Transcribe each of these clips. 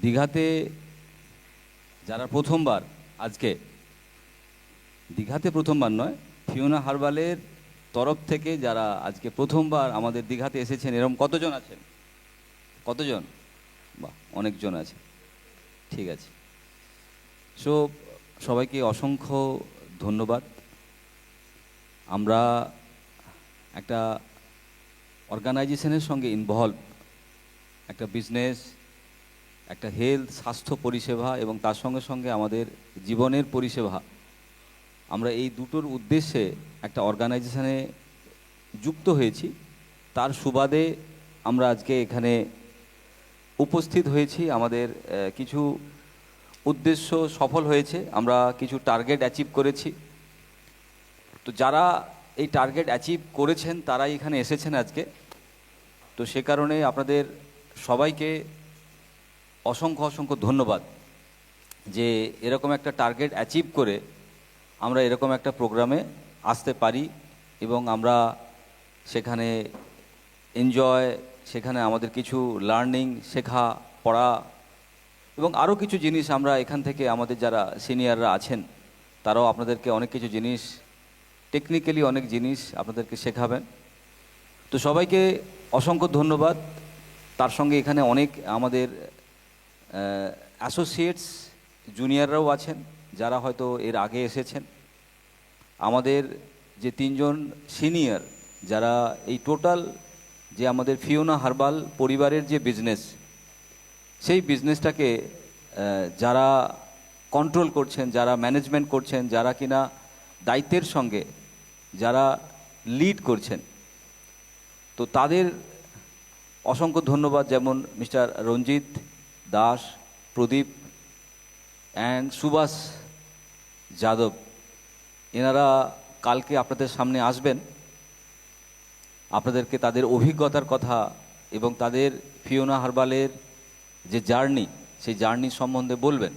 দীঘাতে যারা প্রথমবার, আজকে দীঘাতে প্রথমবার নয়, ফিওনা হারবালের তরফ থেকে যারা আজকে প্রথমবার আমাদের দীঘাতে এসেছেন, এরকম কতজন আছেন? কতজন? বাহ, অনেকজন আছে। ঠিক আছে। সো সবাইকে অসংখ্য ধন্যবাদ। আমরা একটা অর্গানাইজেশনের সঙ্গে ইনভলভ, একটা বিজনেস, একটা হেলথ স্বাস্থ্য পরিষেবা এবং তার সঙ্গে সঙ্গে আমাদের জীবনের পরিষেবা, আমরা এই দুটোর উদ্দেশ্যে একটা অর্গানাইজেশনে যুক্ত হয়েছি। তার সুবাদে আমরা আজকে এখানে উপস্থিত হয়েছি। আমাদের কিছু উদ্দেশ্য সফল হয়েছে, আমরা কিছু টার্গেট অ্যাচিভ করেছি। তো যারা এই টার্গেট অ্যাচিভ করেছেন তারাই এখানে এসেছেন আজকে। তো সে কারণে আপনাদের সবাইকে অসংখ্য অসংখ্য ধন্যবাদ যে এরকম একটা টার্গেট অ্যাচিভ করে আমরা এরকম একটা প্রোগ্রামে আসতে পারি এবং আমরা সেখানে এনজয়, সেখানে আমাদের কিছু লার্নিং, শেখা, পড়া এবং আরও কিছু জিনিস আমরা এখান থেকে, আমাদের যারা সিনিয়ররা আছেন তারাও আপনাদেরকে অনেক কিছু জিনিস, টেকনিক্যালি অনেক জিনিস আপনাদেরকে শেখাবেন। তো সবাইকে অসংখ্য ধন্যবাদ। তার সঙ্গে এখানে অনেক আমাদের অ্যাসোসিয়েটস, জুনিয়ররাও আছেন যারা হয়তো এর আগে এসেছেন। আমাদের যে তিনজন সিনিয়র, যারা এই টোটাল যে আমাদের ফিওনা হার্বাল পরিবারের যে বিজনেস, সেই বিজনেসটাকে যারা কন্ট্রোল করছেন, যারা ম্যানেজমেন্ট করছেন, যারা কিনা দায়িত্বের সঙ্গে যারা লিড করছেন, তো তাদের অসংখ্য ধন্যবাদ। যেমন মিস্টার রঞ্জিত দাস, প্রদীপ অ্যান্ড সুভাষ যাদব, এনারা কালকে আপনাদের সামনে আসবেন, আপনাদেরকে তাদের অভিজ্ঞতার কথা এবং তাদের ফিওনা হার্বালের যে জার্নি, সেই জার্নি সম্বন্ধে বলবেন।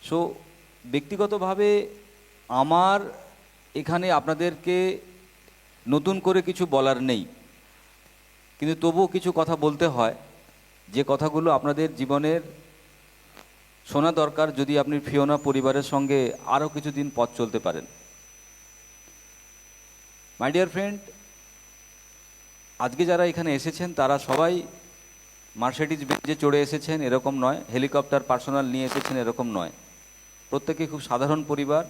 সো ব্যক্তিগতভাবে আমার এখানে আপনাদেরকে নতুন করে কিছু বলার নেই, কিন্তু তবুও কিছু কথা বলতে হয়, যে কথাগুলো আপনাদের জীবনের শোনা দরকার যদি আপনি ফিওনা পরিবারের সঙ্গে আরও কিছুদিন পথ চলতে পারেন। মাই ডিয়ার ফ্রেন্ড, আজকে যারা এখানে এসেছেন তারা সবাই মার্সিডিজ বেঞ্জে চড়ে এসেছেন এরকম নয়, হেলিকপ্টার পার্সোনাল নিয়ে এসেছেন এরকম নয়। প্রত্যেকে খুব সাধারণ পরিবার,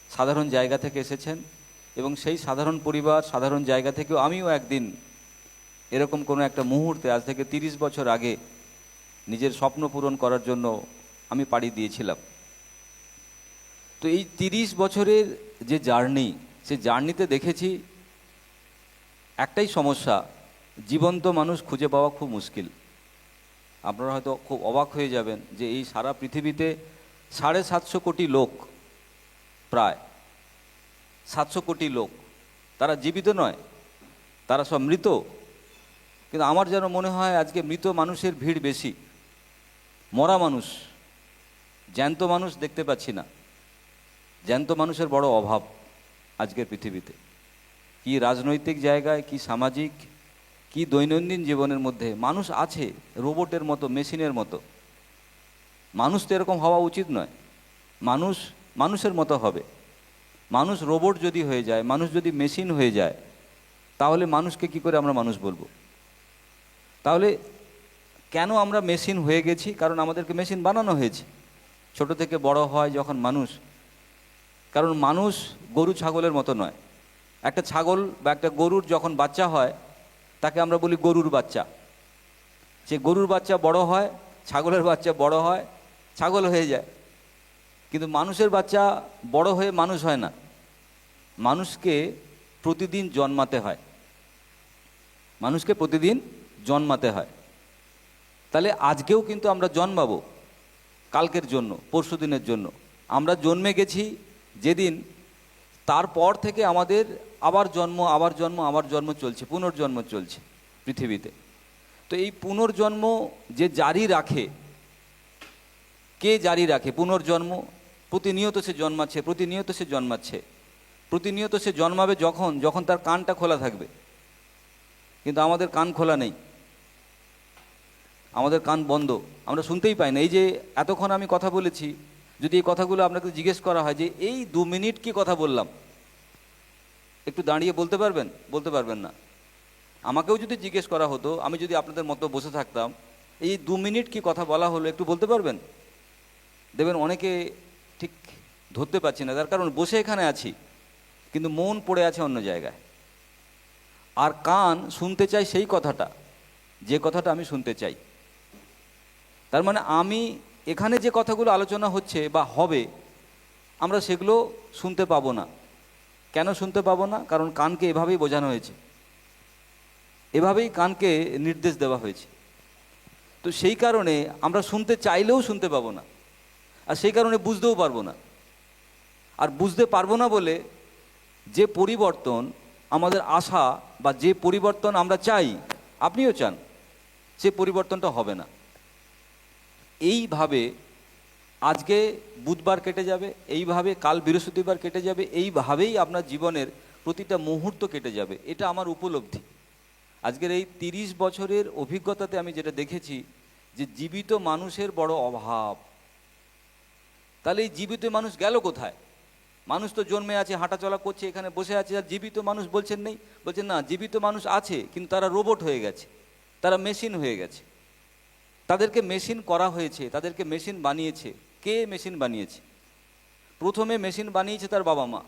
সাধারণ জায়গা থেকে এসেছেন এবং সেই সাধারণ পরিবার, সাধারণ জায়গা থেকেও আমিও একদিন এরকম কোনো একটা মুহূর্তে, আজ থেকে 30 বছর আগে, নিজের স্বপ্ন পূরণ করার জন্য আমি পাড়ি দিয়েছিলাম। তো এই 30 বছরের যে জার্নি, সেই জার্নিতে দেখেছি একটাই সমস্যা, জীবন্ত মানুষ খুঁজে পাওয়া খুব মুশকিল। আপনারা হয়তো খুব অবাক হয়ে যাবেন যে এই সারা পৃথিবীতে 750 কোটি লোক, প্রায় 700 কোটি লোক, তারা জীবিত নয়, তারা সব মৃত। কিন্তু আমার যেন মনে হয় আজকে মৃত মানুষের ভিড় বেশি, মরা মানুষ, জ্যান্ত মানুষ দেখতে পাচ্ছি না। জ্যান্ত মানুষের বড় অভাব আজকের পৃথিবীতে, কি রাজনৈতিক জায়গায়, কি সামাজিক, কি দৈনন্দিন জীবনের মধ্যে মানুষ আছে রোবটের মতো, মেশিনের মতো। মানুষ তো এরকম হওয়া উচিত নয়, মানুষ মানুষের মতো হবে। মানুষ রোবট যদি হয়ে যায়, মানুষ যদি মেশিন হয়ে যায়, তাহলে মানুষকে কি করে আমরা মানুষ বলবো? তাহলে কেন আমরা মেশিন হয়ে গেছি? কারণ আমাদেরকে মেশিন বানানো হয়েছে। ছোট থেকে বড় হয় যখন মানুষ, কারণ মানুষ গরু ছাগলের মতো নয়। একটা ছাগল বা একটা গরুর যখন বাচ্চা হয় তাকে আমরা বলি গরুর বাচ্চা। সে গরুর বাচ্চা বড় হয়, ছাগলের বাচ্চা বড় হয়, ছাগল হয়ে যায়। কিন্তু মানুষের বাচ্চা বড় হয়ে মানুষ হয় না, মানুষকে প্রতিদিন জন্মাতে হয়, মানুষকে প্রতিদিন জন্মাতে হয়। তাহলে আজকেও কিন্তু আমরা জন্মাবো কালকের জন্য, পরশু দিনের জন্য। আমরা জন্মে গেছি যেদিন, তারপর থেকে আমাদের আবার জন্ম, আবার জন্ম, আবার জন্ম চলছে, পুনর্জন্ম চলছে পৃথিবীতে। তো এই পুনর্জন্ম যে জারি রাখে, কে জারি রাখে পুনর্জন্ম? প্রতিনিয়ত সে জন্মাচ্ছে, প্রতিনিয়ত সে জন্মাচ্ছে, প্রতিনিয়ত সে জন্মাবে যখন যখন তার কানটা খোলা থাকবে। কিন্তু আমাদের কান খোলা নেই। আমাদের কান বন্ধ, আমরা শুনতেই পাই না। এই যে এতক্ষণ আমি কথা বলেছি, যদি এই কথাগুলো আপনাকে জিজ্ঞেস করা হয় যে এই 2 মিনিট কি কথা বললাম, একটু দাঁড়িয়ে বলতে পারবেন? বলতে পারবেন না। আমাকেও যদি জিজ্ঞেস করা হতো, আমি যদি আপনাদের মতো বসে থাকতাম, এই 2 মিনিট কি কথা বলা হলো একটু বলতে পারবেন? দেখবেন অনেকে ঠিক ধরতে পারছি না, তার কারণ বসে এখানে আছি কিন্তু মন পড়ে আছে অন্য জায়গায়। আর কান শুনতে চাই সেই কথাটা, যে কথাটা আমি শুনতে চাই। তার মানে আমি এখানে যে কথাগুলো আলোচনা হচ্ছে বা হবে, আমরা সেগুলো শুনতে পাবো না। কেন শুনতে পাবো না? কারণ কানকে এভাবেই বোঝানো হয়েছে, এভাবেই কানকে নির্দেশ দেওয়া হয়েছে। তো সেই কারণে আমরা শুনতে চাইলেও শুনতে পাবো না, আর সেই কারণে বুঝতেও পারবো না। আর বুঝতে পারবো না বলে যে পরিবর্তন আমাদের আশা বা যে পরিবর্তন আমরা চাই, আপনিও চান, সে পরিবর্তনটা হবে না। এইভাবে আজকে বুধবার কেটে যাবে, এইভাবে কাল বৃহস্পতিবার কেটে যাবে, এইভাবেই আপনার জীবনের প্রতিটা মুহূর্ত কেটে যাবে। এটা আমার উপলব্ধি। আজকের এই 30 বছরের অভিজ্ঞতাতে আমি যেটা দেখেছি যে জীবিত মানুষের বড় অভাব। তাহলে এই জীবিত মানুষ গেল কোথায়? মানুষ তো জন্মে আছে, হাঁটাচলা করছে, এখানে বসে আছে, আর জীবিত মানুষ বলছেন নেই। বলছেন না, জীবিত মানুষ আছে কিন্তু তারা রোবট হয়ে গেছে, তারা মেশিন হয়ে গেছে। তাদেরকে মেশিন করা হয়েছে, তাদেরকে মেশিন বানিয়েছে। কে মেশিন বানিয়েছে? প্রথমে মেশিন বানিয়েছে তার বাবা মা।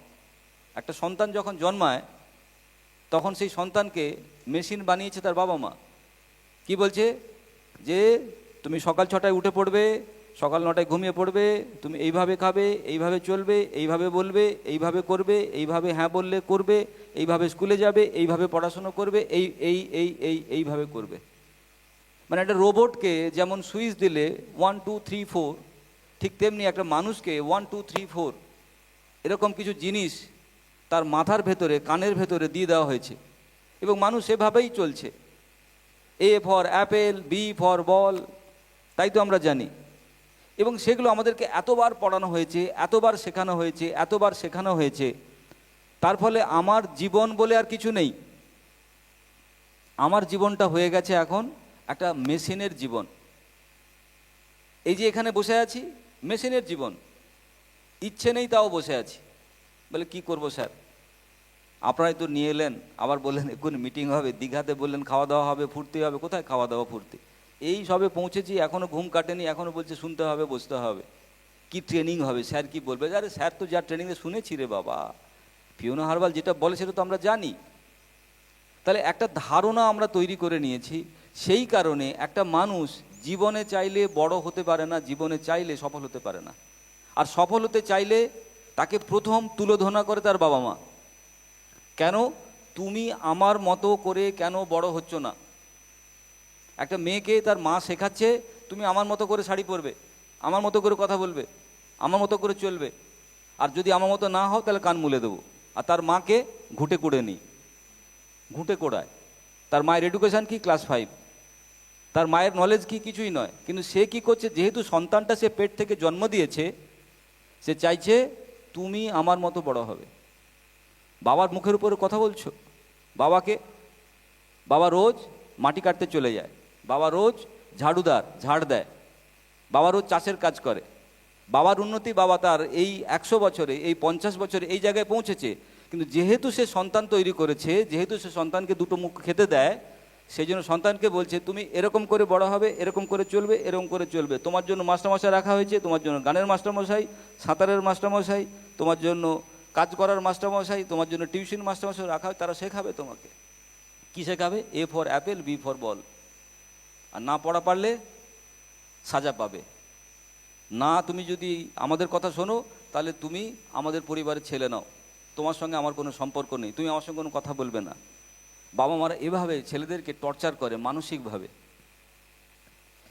একটা সন্তান যখন জন্মায় তখন সেই সন্তানকে মেশিন বানিয়েছে তার বাবা মা। কি বলছে? যে তুমি সকাল 6টায় উঠে পড়বে, সকাল 9টায় ঘুমিয়ে পড়বে, তুমি এইভাবে খাবে, এইভাবে চলবে, এইভাবে বলবে, এইভাবে করবে, এইভাবে হ্যাঁ বললে করবে, এইভাবে স্কুলে যাবে, এইভাবে পড়াশুনো করবে, এই এই এই এই এইভাবে করবে। মানে একটা রোবটকে যেমন সুইচ দিলে 1 2 3 4, ঠিক তেমনি একটা মানুষকে 1 2 3 4 এরকম কিছু জিনিস তার মাথার ভেতরে, কানের ভেতরে দিয়ে দেওয়া হয়েছে এবং মানুষ সেভাবেই চলছে। A for apple, B for ball, তাই তো আমরা জানি। এবং সেগুলো আমাদেরকে এতবার পড়ানো হয়েছে, এতবার শেখানো হয়েছে, এতবার শেখানো হয়েছে, তার ফলে আমার জীবন বলে আর কিছু নেই। আমার জীবনটা হয়ে গেছে এখন একটা মেশিনের জীবন। এই যে এখানে বসে আছি, মেশিনের জীবন। ইচ্ছে নেই তাও বসে আছি। বলে কি করব স্যার? আপনারাই তো নিয়ে এলেন, আবার বললেন এখন মিটিং হবে, দীঘাতে বললেন খাওয়া দাওয়া হবে, ফুর্তি হবে। কোথায় খাওয়া দাওয়া ফুর্তি? এই সবে পৌঁছেছি, এখনও ঘুম কাটেনি, এখনও বলছে শুনতে হবে, বসতে হবে। কি ট্রেনিং হবে, স্যার কি বলবে? আরে স্যার তো যা ট্রেনিংয়ে শুনেছি রে বাবা, ফিওনা হারবাল যেটা বলে সেটা তো আমরা জানি। তাহলে একটা ধারণা আমরা তৈরি করে নিয়েছি। সেই কারণে একটা মানুষ জীবনে চাইলে বড় হতে পারে না, জীবনে চাইলে সফল হতে পারে না। আর সফল হতে চাইলে তাকে প্রথম তুলোধনা করে তার বাবা মা। কেন? তুমি আমার মতো করে কেন বড় হচ্ছ না? একটা মেয়েকে তার মা শেখাচ্ছে তুমি আমার মতো করে শাড়ি পরবে, আমার মতো করে কথা বলবে, আমার মতো করে চলবে, আর যদি আমার মতো না হও তাহলে কান মুলে দেবো। আর তার মাকে ঘুঁটে কুড়ে নি, ঘুঁটে কোড়ায়। তার মায়ের এডুকেশান কি? ক্লাস 5। তার মায়ের নলেজ কি? কিছুই নয়। কিন্তু সে কি করছে? যেহেতু সন্তানটা সে পেট থেকে জন্ম দিয়েছে, সে চাইছে তুমি আমার মতো বড় হবে। বাবার মুখের উপরে কথা বলছো। বাবাকে, বাবা রোজ মাটি কাটতে চলে যায়, বাবা রোজ ঝাড়ুদার, ঝাড় দেয়, বাবা রোজ চাষের কাজ করে। বাবার উন্নতি বাবা তার এই 100 বছরে, এই 50 বছরে এই জায়গায় পৌঁছেছে। কিন্তু যেহেতু সে সন্তান তৈরি করেছে, যেহেতু সে সন্তানকে দুটো মুখ খেতে দেয়, সেই জন্য সন্তানকে বলছে তুমি এরকম করে বড় হবে, এরকম করে চলবে, এরকম করে চলবে। তোমার জন্য মাস্টারমশাই রাখা হয়েছে, তোমার জন্য গানের মাস্টারমশাই, সাঁতারের মাস্টারমশাই, তোমার জন্য কাজ করার মাস্টারমশাই, তোমার জন্য টিউশন মাস্টারমশাই রাখা হয়। তারা শেখাবে তোমাকে। কি শেখাবে? A for apple, B for ball. আর না পড়া পারলে সাজা পাবে। না, তুমি যদি আমাদের কথা শোনো তাহলে তুমি আমাদের পরিবারের ছেলে নাও, তোমার সঙ্গে আমার কোনো সম্পর্ক নেই, তুমি আমার সঙ্গে কোনো কথা বলবে না। বাবা মারা এভাবে ছেলেদেরকে টর্চার করে মানসিকভাবে।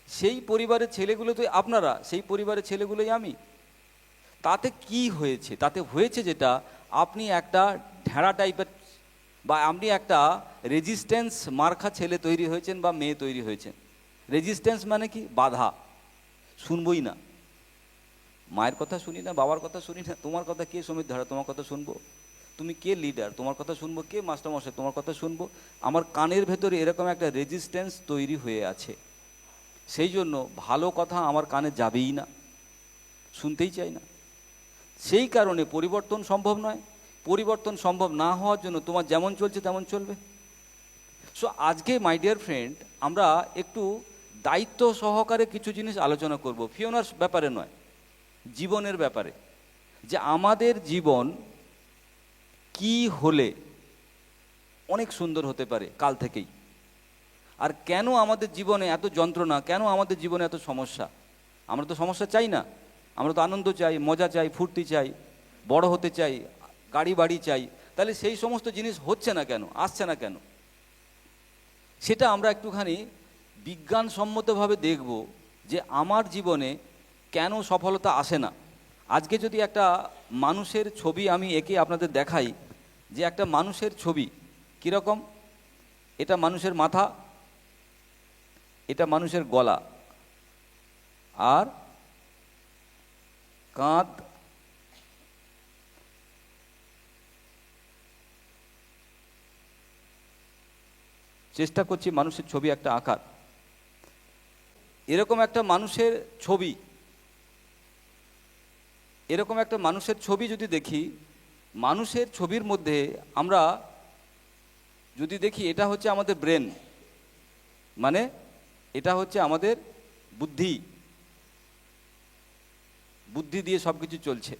সেই পরিবারের ছেলেগুলো তো আপনারা, সেই পরিবারের ছেলেগুলোই আমি। তাতে কি হয়েছে? তাতে হয়েছে যেটা, আপনি একটা ঢেঁড়া টাইপের বা আপনি একটা রেজিস্ট্যান্স মার্কা ছেলে তৈরি হয়েছেন বা মেয়ে তৈরি হয়েছেন। রেজিস্ট্যান্স মানে কি? বাধা। শুনবই না, মায়ের কথা শুনি না, বাবার কথা শুনি না। তোমার কথা কে সমিত ধারা? তোমার কথা শুনবো? তুমি কে লিডার? তোমার কথা শুনবো? কে মাস্টারমশাই? তোমার কথা শুনবো? আমার কানের ভেতরে এরকম একটা রেজিস্ট্যান্স তৈরি হয়ে আছে। সেই জন্য ভালো কথা আমার কানে যাবেই না, শুনতেই চাই না। সেই কারণে পরিবর্তন সম্ভব নয়। পরিবর্তন সম্ভব না হওয়ার জন্য তোমার যেমন চলছে তেমন চলবে। সো আজকে মাই ডিয়ার ফ্রেন্ড, আমরা একটু দায়িত্ব সহকারে কিছু জিনিস আলোচনা করব, ফিওনার ব্যাপারে নয়, জীবনের ব্যাপারে, যে আমাদের জীবন কি হলে অনেক সুন্দর হতে পারে কাল থেকেই, আর কেন আমাদের জীবনে এত যন্ত্রণা, কেন আমাদের জীবনে এত সমস্যা। আমরা তো সমস্যা চাই না, আমরা তো আনন্দ চাই, মজা চাই, ফুর্তি চাই, বড় হতে চাই, গাড়ি বাড়ি চাই। তাহলে সেই সমস্ত জিনিস হচ্ছে না কেন, আসছে না কেন, সেটা আমরা একটুখানি বিজ্ঞানসম্মতভাবে দেখব যে আমার জীবনে কেন সফলতা আসে না। আজকে যদি একটা মানুষের ছবি আমি এঁকে আপনাদের দেখাই, যে একটা মানুষের ছবি কীরকম, এটা মানুষের মাথা, এটা মানুষের গলা, আর কাঁধ, চেষ্টা করছি মানুষের ছবি একটা আঁকার। এরকম একটা মানুষের ছবি, এরকম একটা মানুষের ছবি যদি দেখি, মানুষের ছবির মধ্যে আমরা যদি দেখি, এটা হচ্ছে আমাদের ব্রেন, মানে এটা হচ্ছে আমাদের বুদ্ধি, বুদ্ধি দিয়ে সব কিছু চলছে।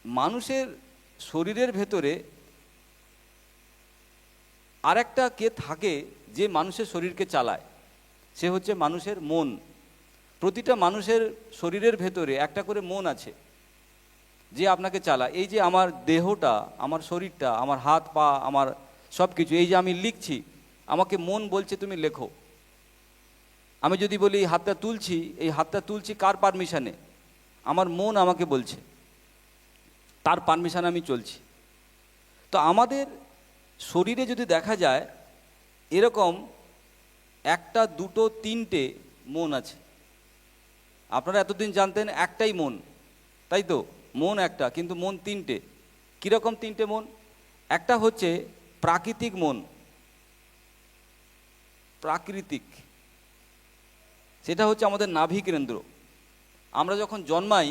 মানুষের শরীরের ভেতরে আরেকটা কে থাকে যে মানুষের শরীরকে চালায়, সে হচ্ছে মানুষের মন। প্রতিটা মানুষের শরীরের ভেতরে একটা করে মন আছে যে আপনাকে চালায়। এই যে আমার দেহটা, আমার শরীরটা, আমার হাত পা, আমার সব কিছু, এই যে আমি লিখছি, আমাকে মন বলছে তুমি লেখো। আমি যদি বলি এই হাতটা তুলছি, এই হাতটা তুলছি কার পারমিশনে? আমার মন আমাকে বলছে, তার পারমিশনে আমি চলছি। তো আমাদের শরীরে যদি দেখা যায় এরকম একটা, দুটো, তিনটে মন আছে। আপনারা এতদিন জানতেন একটাই মন, তাই তো? মন একটা, কিন্তু মন তিনটে। কীরকম তিনটে মন? একটা হচ্ছে প্রাকৃতিক মন, প্রাকৃতিক, সেটা হচ্ছে আমাদের নাভি কেন্দ্র। আমরা যখন জন্মাই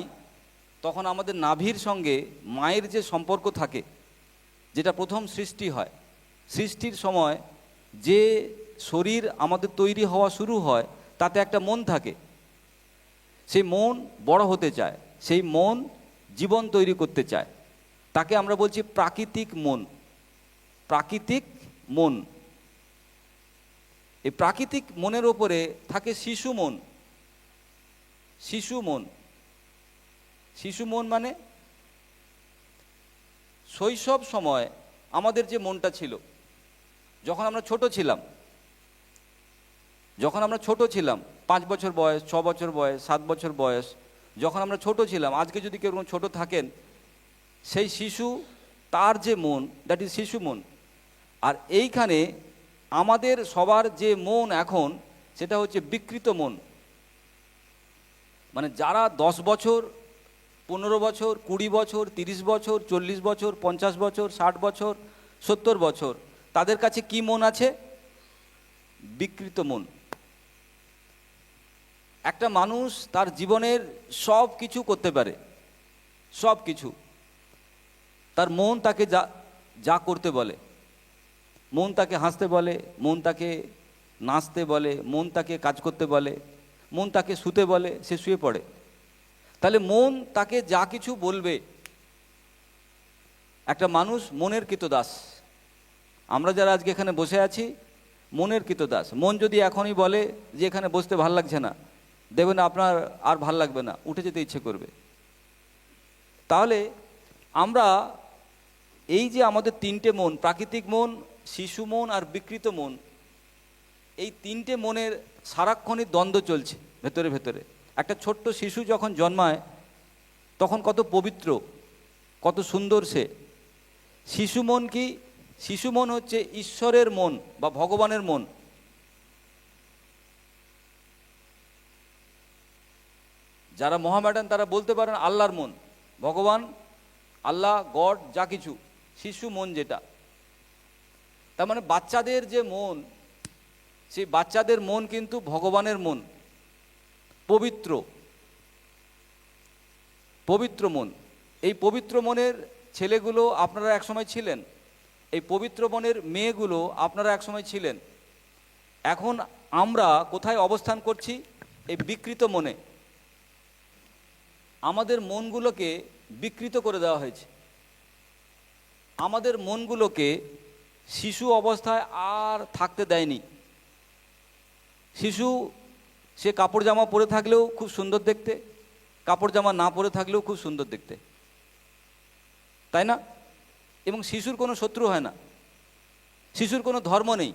তখন আমাদের নাভির সঙ্গে মায়ের যে সম্পর্ক থাকে, যেটা প্রথম সৃষ্টি হয়, সৃষ্টির সময় যে শরীর আমাদের তৈরি হওয়া শুরু হয় তাতে একটা মন থাকে। সেই মন বড় হতে চায়, সেই মন জীবন তৈরি করতে চায়, তাকে আমরা বলছি প্রাকৃতিক মন। প্রাকৃতিক মন। এই প্রাকৃতিক মনের ওপরে থাকে শিশু মন। শিশু মন, শিশু মন মানে শৈশব সময় আমাদের যে মনটা ছিল, যখন আমরা ছোট ছিলাম, যখন আমরা ছোট ছিলাম, 5 বছর বয়স, 6 বছর বয়স, 7 বছর বয়স, যখন আমরা ছোট ছিলাম, আজকে যদি কেউ ছোট থাকেন, সেই শিশু, তার যে মন, দ্যাট ইজ শিশু মন। আর এইখানে আমাদের সবার যে মন এখন, সেটা হচ্ছে বিকৃত মন। মানে যারা 10 বছর, 15 বছর, 20 বছর, 30 বছর, 40 বছর, 50 বছর, 60 বছর, 70 বছর, তাদের কাছে কি মন আছে? বিকৃত মন। একটা মানুষ তার জীবনের সব কিছু করতে পারে, সব কিছু, তার মন তাকে যা যা করতে বলে। মন তাকে হাসতে বলে, মন তাকে নাচতে বলে, মন তাকে কাজ করতে বলে, মন তাকে শুতে বলে, সে শুয়ে পড়ে। তাহলে মন তাকে যা কিছু বলবে। একটা মানুষ মনের কৃতদাস। আমরা যারা আজকে এখানে বসে আছি, মনের কৃতদাস। মন যদি এখনই বলে যে এখানে বসতে ভাল লাগছে না, দেবে না, আপনার আর ভাল লাগবে না, উঠে যেতে ইচ্ছে করবে। তাহলে আমরা এই যে আমাদের তিনটে মন, প্রাকৃতিক মন, শিশু মন আর বিকৃত মন, এই তিনটে মনের সারাক্ষণই দ্বন্দ্ব চলছে ভেতরে ভেতরে। একটা ছোট্ট শিশু যখন জন্মায় তখন কত পবিত্র, কত সুন্দর সে। শিশু মন কি? শিশু মন হচ্ছে ঈশ্বরের মন বা ভগবানের মন। যারা মোহামেডান তারা বলতে পারেন আল্লাহর মন, ভগবান, আল্লাহ, গড, যা কিছু। শিশু মন যেটা, তার মানে বাচ্চাদের যে মন, সেই বাচ্চাদের মন কিন্তু ভগবানের মন, পবিত্র পবিত্র মন। এই পবিত্র মনের ছেলেগুলো আপনারা একসময় ছিলেন, এই পবিত্র মনের মেয়েগুলো আপনারা একসময় ছিলেন। এখন আমরা কোথায় অবস্থান করছি? এই বিকৃত মনে। আমাদের মনগুলোকে বিকৃত করে দেওয়া হয়েছে। আমাদের মনগুলোকে শিশু অবস্থায় আর থাকতে দেয়নি। শিশু সে কাপড় জামা পরে থাকলেও খুব সুন্দর দেখতে, কাপড় জামা না পরে থাকলেও খুব সুন্দর দেখতে, তাই না? এবং শিশুর কোনো শত্রু হয় না, শিশুর কোনো ধর্ম নেই,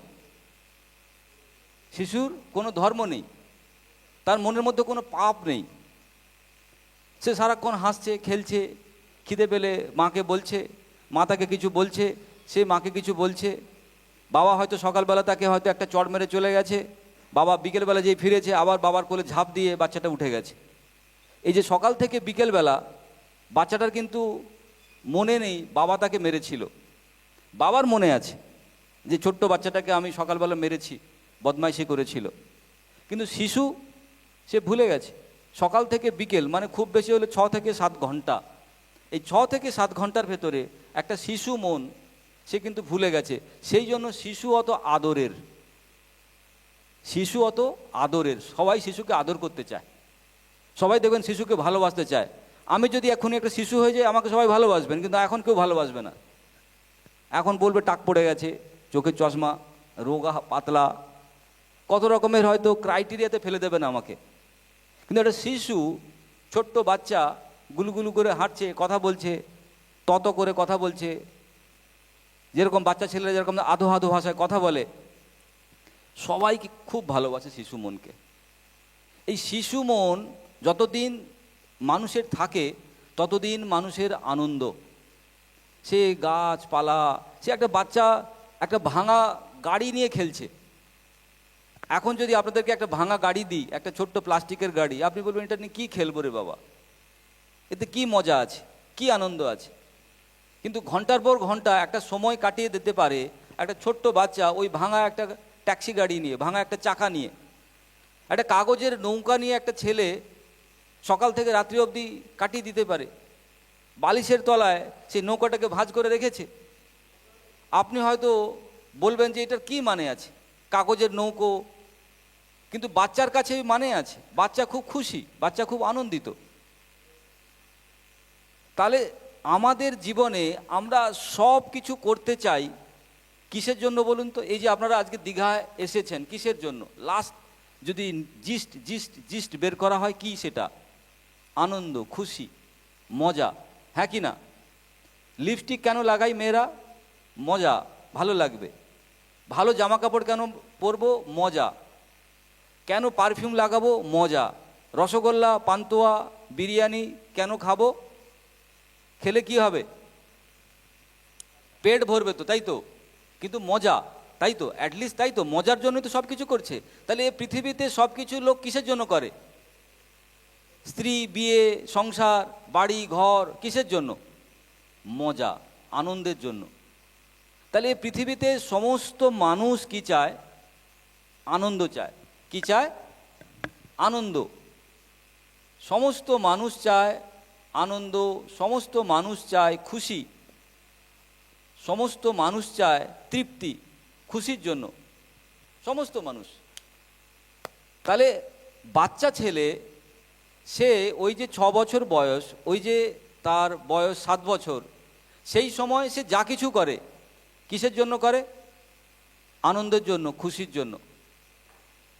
শিশুর কোনো ধর্ম নেই, তার মনের মধ্যে কোনো পাপ নেই। সে সারাক্ষণ হাসছে, খেলছে, খিদে পেলে মাকে বলছে, মা তাকে কিছু বলছে, সে মাকে কিছু বলছে। বাবা হয়তো সকালবেলা তাকে হয়তো একটা চড় মেরে চলে গেছে, বাবা বিকেলবেলা যেই ফিরেছে আবার বাবার কোলে ঝাঁপ দিয়ে বাচ্চাটা উঠে গেছে। এই যে সকাল থেকে বিকেলবেলা বাচ্চাটার কিন্তু মনে নেই বাবা তাকে মেরেছিল, বাবার মনে আছে যে ছোট্ট বাচ্চাটাকে আমি সকালবেলা মেরেছি, বদমাইশি করেছিল। কিন্তু শিশু সে ভুলে গেছে। সকাল থেকে বিকেল মানে খুব বেশি হলে 6 থেকে 7 ঘন্টা, এই 6 থেকে 7 ঘন্টার ভেতরে একটা শিশু মন সে কিন্তু ভুলে গেছে। সেই জন্য শিশু অত আদরের, শিশু অত আদরের। সবাই শিশুকে আদর করতে চায়, সবাই দেখবেন শিশুকে ভালোবাসতে চায়। আমি যদি এখনই একটা শিশু হয়ে যাই আমাকে সবাই ভালোবাসবেন, কিন্তু এখন কেউ ভালোবাসবে না। এখন বলবে টাক পড়ে গেছে, চোখের চশমা, রোগা পাতলা, কত রকমের হয়তো ক্রাইটেরিয়াতে ফেলে দেবেন আমাকে। কিন্তু একটা শিশু, ছোট্ট বাচ্চা গুলুগুলু করে হাঁটছে, কথা বলছে, তত করে কথা বলছে, যেরকম বাচ্চা ছেলেরা যেরকম আধো আধো ভাষায় কথা বলে, সবাইকে খুব ভালোবাসে শিশু মনকে। এই শিশু মন যতদিন মানুষের থাকে ততদিন মানুষের আনন্দ। সে গাছপালা, সে একটা বাচ্চা একটা ভাঙা গাড়ি নিয়ে খেলছে। এখন যদি আপনাদেরকে একটা ভাঙা গাড়ি দিই, একটা ছোট্ট প্লাস্টিকের গাড়ি, আপনি বলবেন এটা নিয়ে কী খেলবো রে বাবা, এতে কি মজা আছে, কি আনন্দ আছে। কিন্তু ঘন্টার পর ঘন্টা একটা সময় কাটিয়ে দিতে পারে একটা ছোট্ট বাচ্চা ওই ভাঙা একটা ট্যাক্সি গাড়ি নিয়ে, ভাঙা একটা চাকা নিয়ে। একটা কাগজের নৌকা নিয়ে একটা ছেলে সকাল থেকে রাত্রি অবধি কাটিয়ে দিতে পারে। বালিশের তলায় সেই নৌকাটাকে ভাঁজ করে রেখেছে। আপনি হয়তো বলবেন যে এটার কি মানে আছে, কাগজের নৌকো, কিন্তু বাচ্চার কাছে মানে আছে। বাচ্চা খুব খুশি, বাচ্চা খুব আনন্দিত। তাহলে আমাদের জীবনে আমরা সব কিছু করতে চাই কিসের জন্য বলুন তো? এই যে আপনারা আজকে দীঘায় এসেছেন কিসের জন্য? লাস্ট যদি জিস্ট বের করা হয়, কি সেটা? আনন্দ, খুশি, মজা, হ্যাঁ কি না? লিপস্টিক কেন লাগাই মেয়েরা? মজা, ভালো লাগবে। ভালো জামা কাপড় কেন পরবো? মজা। কেন পারফিউম লাগাবো? মজা। রসগোল্লা, পান্তুয়া, বিরিয়ানি কেন খাবো? খেলে কি হবে? পেট ভরবে তো, তাই তো? কিন্তু মজা, তাই তো? অ্যাটলিস্ট তাই তো, মজার জন্যই তো সব কিছু করছে। তাহলে এই পৃথিবীতে সব কিছু লোক কিসের জন্য করে? স্ত্রী, বিয়ে, সংসার, বাড়ি, ঘর কিসের জন্য? মজা, আনন্দের জন্য। তাহলে এই পৃথিবীতে সমস্ত মানুষ কি চায়? আনন্দ চায়। কি চায়? আনন্দ। সমস্ত মানুষ চায় আনন্দ, সমস্ত মানুষ চায় খুশি, সমস্ত মানুষ চায় তৃপ্তি, খুশির জন্য সমস্ত মানুষ। তাহলে বাচ্চা ছেলে সে ওই যে 6 বছর বয়স, ওই যে তার বয়স 7 বছর, সেই সময় সে যা কিছু করে কিসের জন্য করে? আনন্দের জন্য, খুশির জন্য।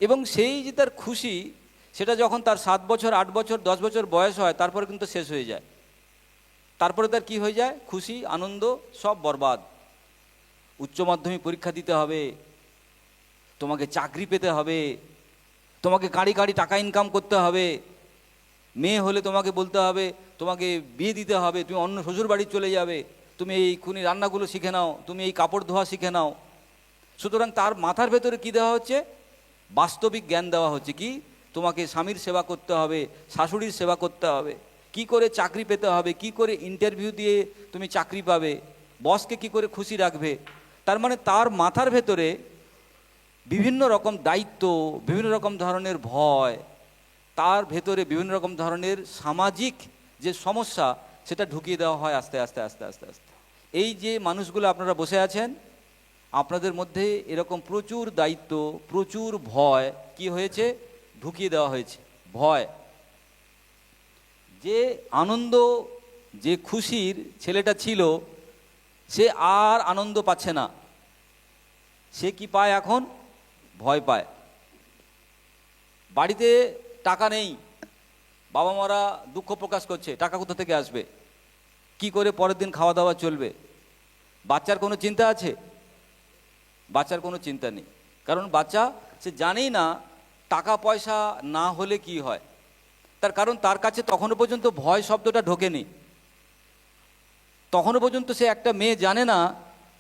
এবং সেই যে তার খুশি, সেটা যখন তার 7 বছর, 8 বছর, 10 বছর বয়স হয়, তারপরে কিন্তু শেষ হয়ে যায়। তারপরে তার কি হয়ে যায়? খুশি, আনন্দ সব বরবাদ। উচ্চ মাধ্যমিক পরীক্ষা দিতে হবে, তোমাকে চাকরি পেতে হবে, তোমাকে গাড়ি গাড়ি টাকা ইনকাম করতে হবে, মেয়ে হলে তোমাকে বলতে হবে তোমাকে বিয়ে দিতে হবে, তুমি অন্য শ্বশুর বাড়ি চলে যাবে, তুমি এই খুনি রান্নাগুলো শিখে নাও, তুমি এই কাপড় ধোয়া শিখে নাও। সুতরাং তার মাথার ভেতরে কি দেওয়া হচ্ছে? বাস্তবিক জ্ঞান দেওয়া হচ্ছে। কি? তোমাকে স্বামীর সেবা করতে হবে, শাশুড়ির সেবা করতে হবে, কি করে চাকরি পেতে হবে, কি করে ইন্টারভিউ দিয়ে তুমি চাকরি পাবে, বসকে কি করে খুশি রাখবে। তার মানে তার মাথার ভেতরে বিভিন্ন রকম দায়িত্ব, বিভিন্ন রকম ধরনের ভয়, তার ভেতরে বিভিন্ন রকম ধরনের সামাজিক যে সমস্যা সেটা ঢুকিয়ে দেওয়া হয় আস্তে আস্তে আস্তে আস্তে আস্তে। এই যে মানুষগুলো আপনারা বসে আছেন, আপনাদের মধ্যে এরকম প্রচুর দায়িত্ব, প্রচুর ভয় কি হয়েছে, ঢুকিয়ে দেওয়া হয়েছে। ভয়, যে আনন্দ, যে খুশির ছেলেটা ছিল, সে আর আনন্দ পাচ্ছে না। সে কি পায় এখন? ভয় পায়। বাড়িতে টাকা নেই, বাবা মারা দুঃখ প্রকাশ করছে, টাকা কোথা থেকে আসবে, কি করে পরের দিন খাওয়া দাওয়া চলবে। বাচ্চার কোনো চিন্তা আছে? বাচ্চার কোনো চিন্তা নেই, কারণ বাচ্চা সে জানেই না টাকা পয়সা না হলে কি হয়। তার কারণ তার কাছে তখনও পর্যন্ত ভয় শব্দটা ঢোকেনি। তখনও পর্যন্ত সে একটা মেয়ে জানে না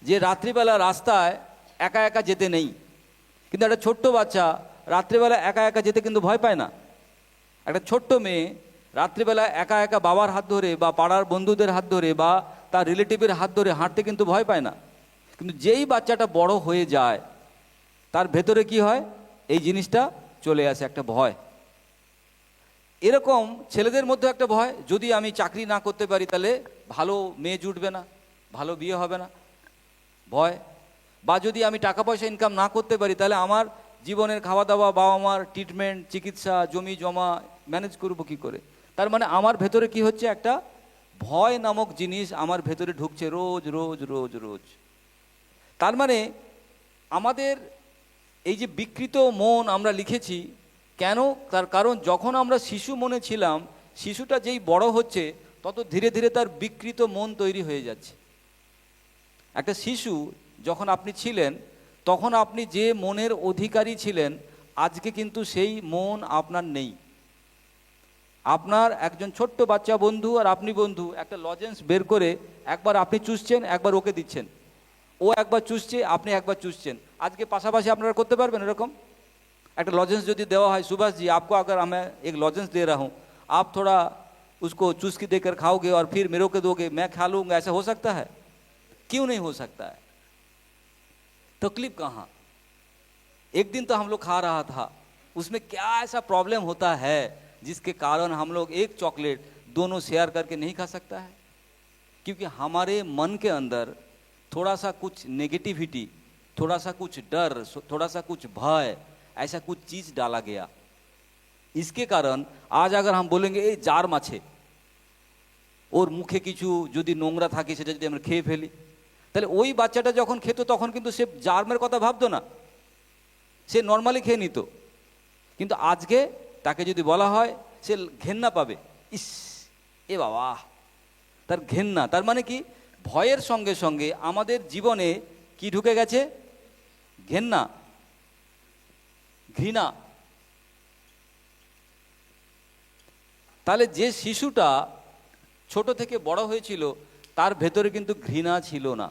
যে রাত্রিবেলা রাস্তায় একা একা যেতে নেই। কিন্তু একটা ছোট্ট বাচ্চা রাত্রিবেলা একা একা যেতে কিন্তু ভয় পায় না। একটা ছোট্ট মেয়ে রাত্রিবেলা একা একা বাবার হাত ধরে বা পাড়ার বন্ধুদের হাত ধরে বা তার রিলেটিভের হাত ধরে হাঁটতে কিন্তু ভয় পায় না। কিন্তু যেই বাচ্চাটা বড় হয়ে যায়, তার ভেতরে কি হয়, এই জিনিসটা চলে আসে, একটা ভয়। এরকম ছেলেদের মধ্যে একটা ভয়, যদি আমি চাকরি না করতে পারি তাহলে ভালো মেয়ে জুটবে না, ভালো বিয়ে হবে না, ভয়। বা যদি আমি টাকা পয়সা ইনকাম না করতে পারি তাহলে আমার জীবনের খাওয়া দাওয়া, বাবা মার ট্রিটমেন্ট, চিকিৎসা, জমি জমা ম্যানেজ করবো কি করে। তার মানে আমার ভেতরে কি হচ্ছে, একটা ভয় নামক জিনিস আমার ভেতরে ঢুকছে রোজ রোজ রোজ রোজ। তার মানে আমাদের এই যে বিকৃত মন আমরা লিখেছি কেন, তার কারণ যখন আমরা শিশু মনে ছিলাম, শিশুটা যেই বড় হচ্ছে তত ধীরে ধীরে তার বিকৃত মন তৈরি হয়ে যাচ্ছে। একটা শিশু যখন আপনি ছিলেন তখন আপনি যে মনের অধিকারী ছিলেন, আজকে কিন্তু সেই মন আপনার নেই। আপনার একজন ছোট্ট বাচ্চা বন্ধু আর আপনি বন্ধু একটা লজেন্স বের করে একবার আপনি চুষছেন, একবার ওকে দিচ্ছেন, ও একবার চুষছে, আপনি একবার চুষছেন। আজকে পাশাপাশি আপনারা করতে পারবেন এরকম? একটা लॉजेंस যদি দেওয়া হয়, सुभाष जी आपको अगर मैं एक लॉजेंस दे रहा हूँ, आप थोड़ा उसको चुस्की देकर खाओगे और फिर मेरे को दोगे, मैं खा लूँगा, ऐसा हो सकता है? क्यों नहीं हो सकता है? तकलीफ कहाँ? एक दिन तो हम लोग खा रहा था, उसमें क्या ऐसा प्रॉब्लम होता है जिसके कारण हम लोग एक चॉकलेट दोनों शेयर करके नहीं खा सकता है? क्योंकि हमारे मन के अंदर थोड़ा सा कुछ नेगेटिविटी, थोड़ा सा कुछ डर, थोड़ा सा कुछ भय, ऐसा कुछ चीज डाला गया। इसके कारण आज अगर हम बोलेंगे এই জার মাছে, ওর মুখে কিছু যদি নোংরা থাকে সেটা যদি আমরা খেয়ে ফেলি, তাহলে ওই বাচ্চাটা যখন খেত তখন কিন্তু সে জার্মের কথা ভাবতো না, সে নর্মালি খেয়ে নিত। কিন্তু আজকে তাকে যদি বলা হয় সে ঘেন্না পাবে, ইস এ বাবা, তার ঘেন্না। তার মানে কি, ভয়ের সঙ্গে সঙ্গে আমাদের জীবনে কি ঢুকে গেছে, ঘেন্না, ঘৃণা। তাহলে যে শিশুটা ছোট থেকে বড় হয়েছিল তার ভেতরে কিন্তু ঘৃণা ছিল না।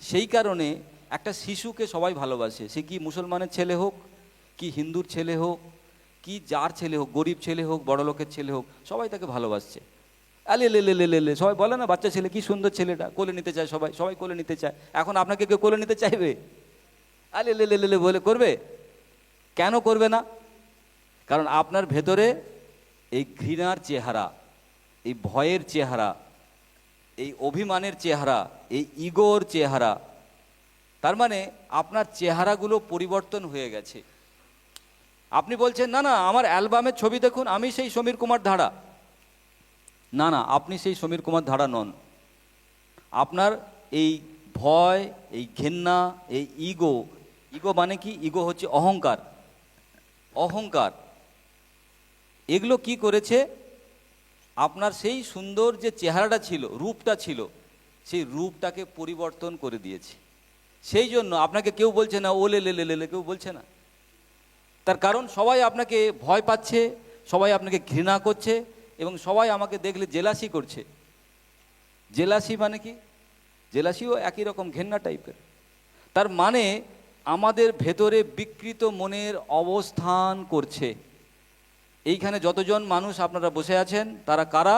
সেই কারণে একটা শিশুকে সবাই ভালোবাসে, সে কি মুসলমানের ছেলে হোক, কি হিন্দুর ছেলে হোক, কি যার ছেলে হোক, গরিব ছেলে হোক, বড় লোকের ছেলে হোক, সবাই তাকে ভালোবাসছে। আলে লে লে লে লে লে, সবাই বলে না বাচ্চা ছেলে কি সুন্দর ছেলেটা, কোলে নিতে চায়, সবাই সবাই কোলে নিতে চায়। এখন আপনাকে কেউ কোলে নিতে চাইবে? আলে লে লে লে বলে করবে? কেন করবে না? কারণ আপনার ভেতরে এই ঘৃণার চেহারা, এই ভয়ের চেহারা, এই অভিমানের চেহারা, এই ইগোর চেহারা, তার মানে আপনার চেহারাগুলো পরিবর্তন হয়ে গেছে। আপনি বলছেন না না আমার অ্যালবামের ছবি দেখুন, আমি সেই সমীর কুমার ধাড়া। না না, আপনি সেই সমীর কুমার ধাড়া নন। আপনার এই ভয়, এই ঘেন্না, এই ইগো, ইগো মানে কি, ইগো হচ্ছে অহংকার, অহংকার, এগুলো কি করেছে, আপনার সেই সুন্দর যে চেহারাটা ছিল, রূপটা ছিল, সেই রূপটাকে পরিবর্তন করে দিয়েছে। সেই জন্য আপনাকে কেউ বলছে না ওলে লে লে লে, কেউ বলছে না। তার কারণ সবাই আপনাকে ভয় পাচ্ছে, সবাই আপনাকে ঘৃণা করছে এবং সবাই আমাকে দেখলে জেলাসি করছে। জেলাসি মানে কি, জেলাসিও একই রকম ঘেন্না টাইপের। তার মানে আমাদের ভেতরে বিকৃত মনের অবস্থান করছে। এইখানে যতজন মানুষ আপনারা বসে আছেন তারা কারা?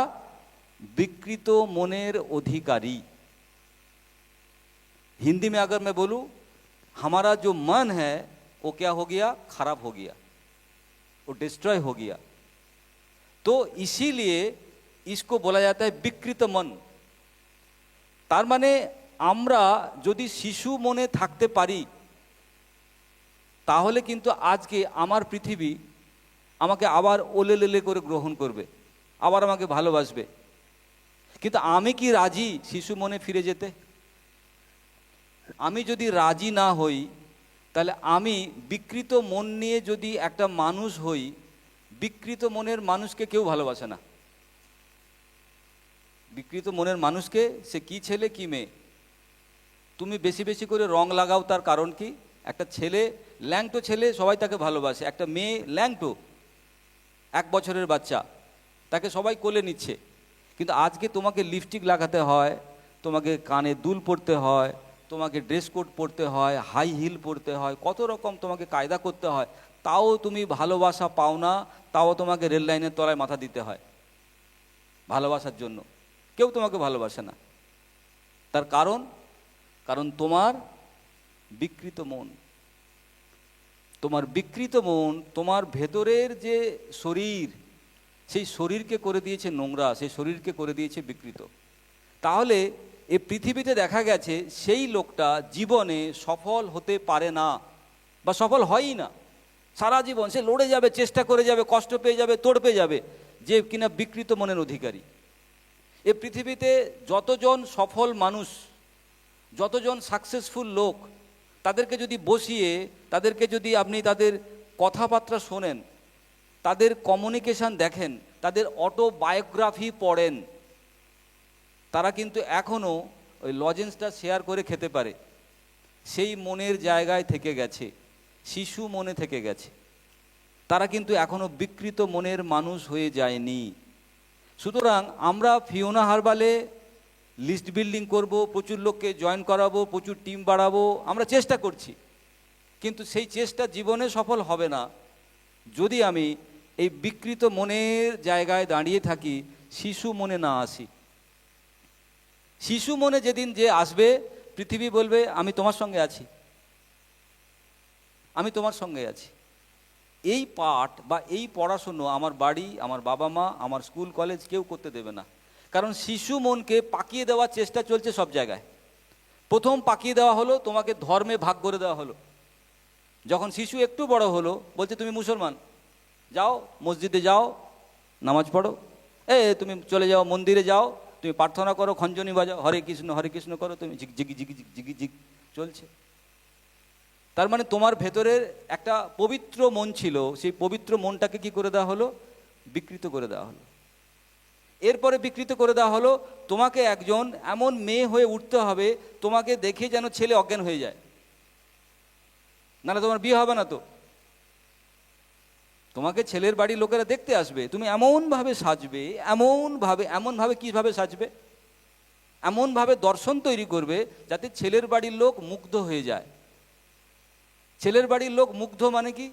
विकृत मनेर अधिकारी। हिंदी में अगर मैं बोलूं हमारा जो मन है वो क्या हो गया, खराब हो गया, वो डिस्ट्रॉय हो गया। तो इसीलिए इसको बोला जाता है विकृत मन। तार माने আমরা যদি শিশু মনে থাকতে পারি তাহলে কিন্তু আজকে আমার পৃথিবী আমাকে আবার ওলেলেলে করে গ্রহণ করবে, আবার আমাকে ভালোবাসবে। কিন্তু আমি কি রাজি শিশু মনে ফিরে যেতে? আমি যদি রাজি না হই তাহলে আমি বিকৃত মন নিয়ে যদি একটা মানুষ হই, বিকৃত মনের মানুষকে কেউ ভালোবাসে না। বিকৃত মনের মানুষকে সে কি ছেলে কি মেয়ে, তুমি বেশি বেশি করে রং লাগাও, তার কারণ কি? একটা ছেলে ল্যাংটো ছেলে সবাই তাকে ভালোবাসে, একটা মেয়ে ল্যাংটো 1 বছরের বাচ্চা তাকে সবাই কোলে নিচ্ছে। কিন্তু আজকে তোমাকে লিপস্টিক লাগাতে হয়, তোমাকে কানে দুল পরতে হয়, তোমাকে ড্রেস কোড পরতে হয়, হাই হিল পরতে হয়, কত রকম তোমাকে কায়দা করতে হয়, তাও তুমি ভালোবাসা পাও না। তাও তোমাকে রেল লাইনের তলায় মাথা দিতে হয় ভালোবাসার জন্য। কেউ তোমাকে ভালোবাসে না। তার কারণ তোমার বিকৃত মন। তোমার বিকৃত মন তোমার ভেতরের যে শরীর, সেই শরীরকে করে দিয়েছে নোংরা, সেই শরীরকে করে দিয়েছে বিকৃত। তাহলে এই পৃথিবীতে দেখা গেছে সেই লোকটা জীবনে সফল হতে পারে না বা সফল হয়ই না। সারা জীবন সে লড়ে যাবে, চেষ্টা করে যাবে, কষ্ট পেয়ে যাবে, তোড় পেয়ে যাবে, যে কিনা বিকৃত মনের অধিকারী। এই পৃথিবীতে যতজন সফল মানুষ, যতজন সাকসেসফুল লোক, তাদেরকে যদি বসিয়ে তাদেরকে যদি আপনি তাদের কথাবার্তা শোনেন, তাদের কমিউনিকেশন দেখেন, তাদের অটোবায়োগ্রাফি পড়েন, তারা কিন্তু এখনও ওই লজেন্সটা শেয়ার করে খেতে পারে। সেই মনের জায়গায় থেকে গেছে, শিশু মনে থেকে গেছে। তারা কিন্তু এখনও বিকৃত মনের মানুষ হয়ে যায়নি। সুতরাং আমরা ফিওনা হারবালে লিস্ট বিল্ডিং করব, প্রচুর লোককে জয়েন করাবো, প্রচুর টিম বাড়াবো, আমরা চেষ্টা করছি। কিন্তু সেই চেষ্টা জীবনে সফল হবে না যদি আমি এই বিকৃত মনের জায়গায় দাঁড়িয়ে থাকি, শিশু মনে না আসি। শিশু মনে যেদিন যে আসবে, পৃথিবী বলবে আমি তোমার সঙ্গে আছি, আমি তোমার সঙ্গে আছি। এই পাঠ বা এই পড়াশুনো আমার বাড়ি, আমার বাবা মা, আমার স্কুল কলেজ কেউ করতে দেবে না। কারণ শিশু মনকে পাকিয়ে দেওয়ার চেষ্টা চলছে সব জায়গায়। প্রথম পাকিয়ে দেওয়া হলো, তোমাকে ধর্মে ভাগ করে দেওয়া হলো। যখন শিশু একটু বড় হলো, বলছে তুমি মুসলমান, যাও মসজিদে যাও, নামাজ পড়ো, তুমি চলে যাও মন্দিরে যাও, তুমি প্রার্থনা করো, খঞ্জনি বাজাও, হরে কৃষ্ণ করো, তুমি ঝিক ঝিকি ঝিকি ঝিকি ঝিক চলছে। তার মানে তোমার ভেতরের একটা পবিত্র মন ছিল, সেই পবিত্র মনটাকে কি করে দেওয়া হলো? বিকৃত করে দেওয়া হলো। এরপরে বিকৃত করে দেওয়া হলো, তোমাকে একজন এমন মেয়ে হয়ে উঠতে হবে, তোমাকে দেখে যেন ছেলে অজ্ঞান হয়ে যায়, নাহলে তোমার বিয়ে হবে না। তো তোমাকে ছেলের বাড়ির লোকেরা দেখতে আসবে, তুমি এমনভাবে সাজবে, এমনভাবে কীভাবে সাজবে, এমনভাবে দর্শন তৈরি করবে যাতে ছেলের বাড়ির লোক মুগ্ধ হয়ে যায়। ছেলের বাড়ির লোক মুগ্ধ মানে কি?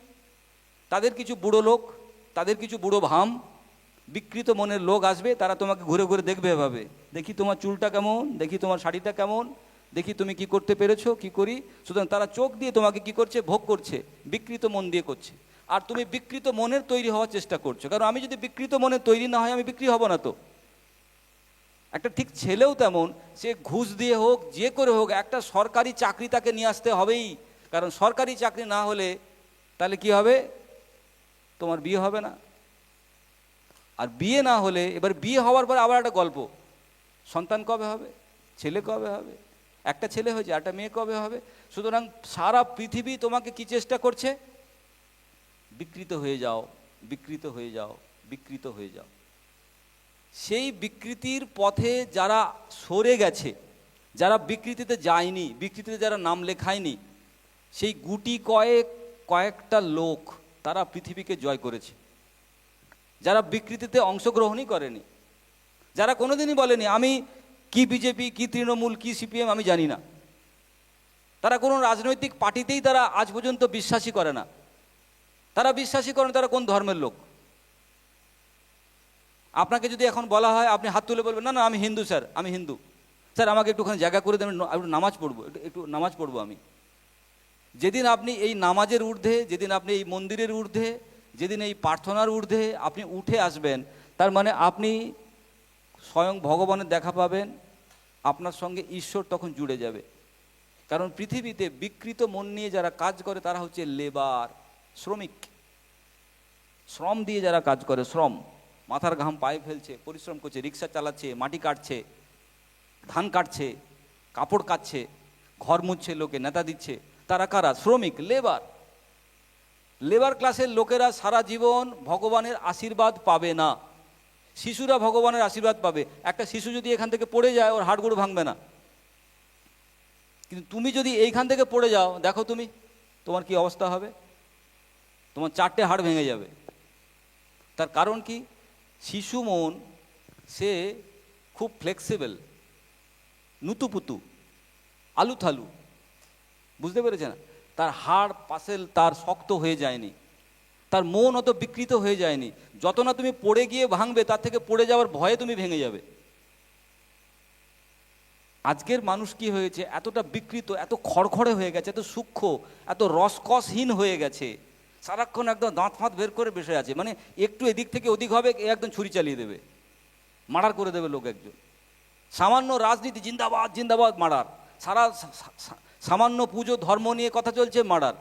তাদের কিছু বুড়ো লোক, তাদের কিছু বুড়ো ভাম, বিকৃত মনের লোক আসবে, তারা তোমাকে ঘুরে ঘুরে দেখবে, এভাবে দেখি তোমার চুলটা কেমন, দেখি তোমার শাড়িটা কেমন, দেখি তুমি কি করতে পেরেছো, কি করি। সুতরাং তারা চোখ দিয়ে তোমাকে কি করছে? ভোগ করছে, বিকৃত মন দিয়ে করছে। আর তুমি বিকৃত মনের তৈরি হওয়ার চেষ্টা করছো। কারণ আমি যদি বিকৃত মনের তৈরি না হয়, আমি বিক্রি হব না। তো একটা ঠিক ছেলেও তেমন, সে ঘুষ দিয়ে হোক, যে করে হোক, একটা সরকারি চাকরি তাকে নিয়ে আসতে হবেই। কারণ সরকারি চাকরি না হলে তাহলে কি হবে? তোমার বিয়ে হবে না। আর বিয়ে না হলে, এবার বিয়ে হওয়ার পর আবার একটা গল্প, সন্তান কবে হবে, ছেলে কবে হবে, একটা ছেলে হয়েছে, একটা মেয়ে কবে হবে। সুতরাং সারা পৃথিবী তোমাকে কি চেষ্টা করছে? বিকৃত হয়ে যাও, বিকৃত হয়ে যাও, বিকৃত হয়ে যাও। সেই বিকৃতির পথে যারা সরে গেছে, যারা বিকৃতিতে যায়নি, বিকৃতিতে যারা নাম লেখায়নি, সেই গুটি কয়েকটা লোক তারা পৃথিবীকে জয় করেছে। যারা বিকৃতিতে অংশগ্রহণই করেনি, যারা কোনোদিনই বলেনি আমি কি বিজেপি, কি তৃণমূল, কি সিপিএম আমি জানি না, তারা কোনো রাজনৈতিক পার্টিতেই তারা আজ পর্যন্ত বিশ্বাসই করে না। তারা বিশ্বাসই করেন তারা কোন ধর্মের লোক। আপনাকে যদি এখন বলা হয়, আপনি হাত তুলে বলবেন না না আমি হিন্দু স্যার, আমি হিন্দু স্যার, আমাকে একটুখানি জায়গা করে দেবেন, একটু নামাজ পড়বো, একটু নামাজ পড়বো আমি। যেদিন আপনি এই নামাজের ঊর্ধ্বে, যেদিন আপনি এই মন্দিরের ঊর্ধ্বে, যেদিন এই প্রার্থনার ঊর্ধ্বে আপনি উঠে আসবেন, তার মানে আপনি স্বয়ং ভগবানের দেখা পাবেন, আপনার সঙ্গে ঈশ্বর তখন জুড়ে যাবে। কারণ পৃথিবীতে বিকৃত মন নিয়ে যারা কাজ করে তারা হচ্ছে লেবার, শ্রমিক। শ্রম দিয়ে যারা কাজ করে, শ্রম, মাথার ঘাম পায়ে ফেলছে, পরিশ্রম করছে, রিক্সা চালাচ্ছে, মাটি কাটছে, ধান কাটছে, কাপড় কাটছে, ঘর মুছছে, লোকে নেতা দিচ্ছে, তারা কারা? শ্রমিক, লেবার। লেবার ক্লাসের লোকেরা সারা জীবন ভগবানের আশীর্বাদ পাবে না। শিশুরা ভগবানের আশীর্বাদ পাবে। একটা শিশু যদি এখান থেকে পড়ে যায়, ওর হাড়গোড় ভাঙবে না। কিন্তু তুমি যদি এইখান থেকে পড়ে যাও, দেখো তুমি, তোমার কি অবস্থা হবে? তোমার 4টে হাড় ভেঙে যাবে। তার কারণ কি? শিশু মন সে খুব ফ্লেক্সিবল, নুতুপুতু, আলুথালু, বুঝতে পেরেছে না? তার হাড় পাশেল তার শক্ত হয়ে যায়নি, তার মন অত বিকৃত হয়ে যায়নি। যত না তুমি পড়ে গিয়ে ভাঙবে, তার থেকে পড়ে যাওয়ার ভয়ে তুমি ভেঙে যাবে। আজকের মানুষ কি হয়েছে? এতটা বিকৃত, এত খড়খড়ে হয়ে গেছে, এত সূক্ষ্ম, এত রসকসহীন হয়ে গেছে, সারাক্ষণ একদম দাঁত ফাঁত বের করে বসে আছে। মানে একটু এদিক থেকে ওদিক হবে, একদম ছুরি চালিয়ে দেবে, মার্ডার করে দেবে লোক একজন। সামান্য রাজনীতি, জিন্দাবাদ জিন্দাবাদ, মার্ডার। সামান্য পুজো ধর্ম নিয়ে কথা চলছে, মার্ডার।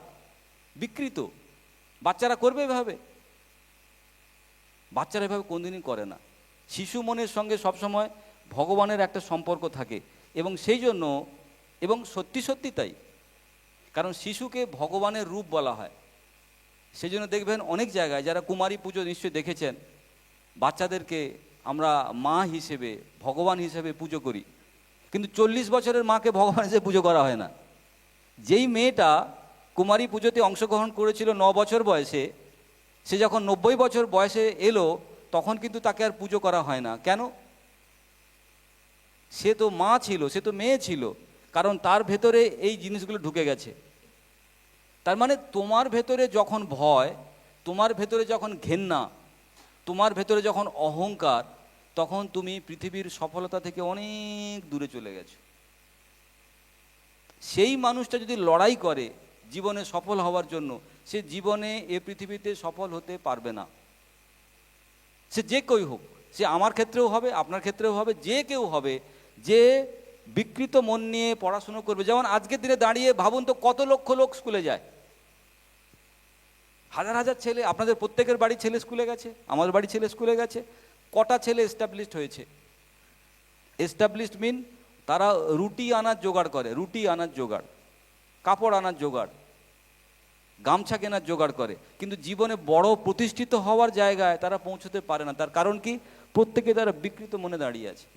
বিকৃত। বাচ্চারা করবে এভাবে? বাচ্চারা এভাবে কোনদিনই করে না। শিশু মনের সঙ্গে সবসময় ভগবানের একটা সম্পর্ক থাকে, এবং সেই জন্য, এবং সত্যি সত্যি তাই, কারণ শিশুকে ভগবানের রূপ বলা হয়। সেই জন্য দেখবেন অনেক জায়গায়, যারা কুমারী পুজো নিশ্চয়ই দেখেছেন, বাচ্চাদেরকে আমরা মা হিসেবে, ভগবান হিসেবে পুজো করি, কিন্তু 40 বছরের মাকে ভগবান হিসেবে পুজো করা হয় না। যেই মেয়েটা কুমারী পুজোতে অংশগ্রহণ করেছিল 9 বছর বয়সে, সে যখন 90 বছর বয়সে এলো, তখন কিন্তু তাকে আর পুজো করা হয় না। কেন? সে তো মা ছিল, সে তো মেয়ে ছিল, কারণ তার ভেতরে এই জিনিসগুলো ঢুকে গেছে। তার মানে তোমার ভেতরে যখন ভয়, তোমার ভেতরে যখন ঘেন্না, তোমার ভেতরে যখন অহংকার, তখন তুমি পৃথিবীর সফলতা থেকে অনেক দূরে চলে গেছো। সেই মানুষটা যদি লড়াই করে জীবনে সফল হওয়ার জন্য, সে জীবনে এ পৃথিবীতে সফল হতে পারবে না। সে যে কেউ হোক, সে আমার ক্ষেত্রেও হবে, আপনার ক্ষেত্রেও হবে, যে কেউ হবে, যে বিকৃত মন নিয়ে পড়াশুনো করবে। যেমন আজকের দিনে দাঁড়িয়ে ভাবুন তো, কত লক্ষ লোক স্কুলে যায়, হাজার হাজার ছেলে। আপনাদের প্রত্যেকের বাড়ির ছেলে স্কুলে গেছে, আমার বাড়ির ছেলে স্কুলে গেছে। কটা ছেলে এস্টাবলিশড হয়েছে? এস্টাবলিশড মিন তারা রুটি আনার জোগাড় করে, রুটি আনার জোগাড়, কাপড় আনার জোগাড়, গামছা কেনার জোগাড় করে, কিন্তু জীবনে বড় প্রতিষ্ঠিত হওয়ার জায়গায় তারা পৌঁছতে পারে না। তার কারণ কি? প্রত্যেকে তারা বিকৃত মনে দাঁড়িয়ে আছে।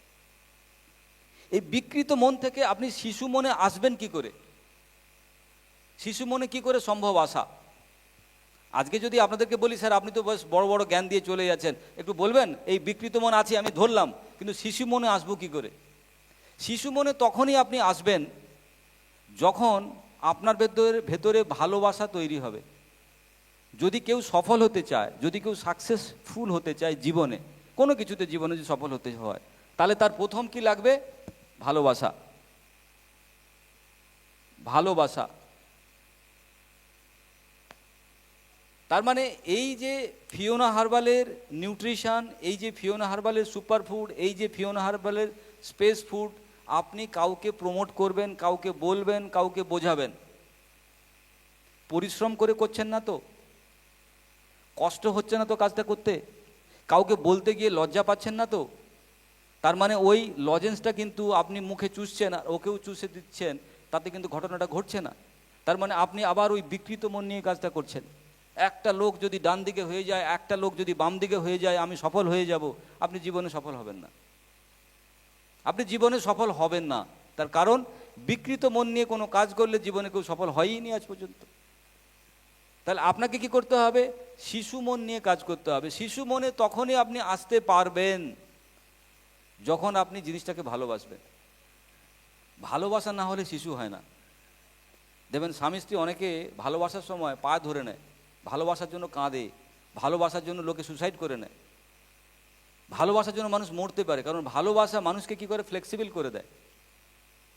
এই বিকৃত মন থেকে আপনি শিশু মনে আসবেন কি করে? শিশু মনে কি করে সম্ভব আসা? আজকে যদি আপনাদেরকে বলি, স্যার আপনি তো বেশ বড় বড় জ্ঞান দিয়ে চলে যাচ্ছেন, একটু বলবেন এই বিকৃত মন আছে আমি ধরলাম, কিন্তু শিশু মনে আসবো কি করে? শিশু মনে তখনই আপনি আসবেন যখন আপনার ভেতরে ভালোবাসা তৈরি হবে। যদি কেউ সফল হতে চায়, যদি কেউ সাকসেসফুল হতে চায় জীবনে, কোনো কিছুতে জীবনে যদি সফল হতে হয়, তাহলে তার প্রথম কি লাগবে? ভালোবাসা। ভালোবাসা। তার মানে এই যে ফিওনা হার্বালের নিউট্রিশন, এই যে ফিওনা হার্বালের সুপারফুড, এই যে ফিওনা হার্বালের স্পেস ফুড, আপনি কাউকে প্রমোট করবেন, কাউকে বলবেন, কাউকে বোঝাবেন, পরিশ্রম করে করছেন না তো? কষ্ট হচ্ছে না তো কাজটা করতে? কাউকে বলতে গিয়ে লজ্জা পাচ্ছেন না তো? তার মানে ওই লজেন্সটা কিন্তু আপনি মুখে চুষছেন আর ওকেও চুষে দিচ্ছেন, তাতে কিন্তু ঘটনাটা ঘটছে না। তার মানে আপনি আবার ওই বিকৃত মন নিয়ে কাজটা করছেন। একটা লোক যদি ডান দিকে হয়ে যায়, একটা লোক যদি বাম দিকে হয়ে যায়, আমি সফল হয়ে যাব, আপনি জীবনে সফল হবেন না। আপনি জীবনে সফল হবেন না। তার কারণ বিকৃত মন নিয়ে কোনো কাজ করলে জীবনে কেউ সফল হয়নি আজ পর্যন্ত। তাহলে আপনাকে কি করতে হবে? শিশু মন নিয়ে কাজ করতে হবে। শিশু মনে তখনই আপনি আসতে পারবেন যখন আপনি জিনিসটাকে ভালোবাসবেন। ভালোবাসা না হলে শিশু হয় না। দেখবেন স্বামী স্ত্রী অনেকে ভালোবাসার সময় পা ধরে নেয়, ভালোবাসার জন্য কাঁদে, ভালোবাসার জন্য লোকে সুসাইড করে নেয়। ভালোবাসার জন্য মানুষ মরতে পারে, কারণ ভালোবাসা মানুষকে কি করে? ফ্লেক্সিবল করে দেয়।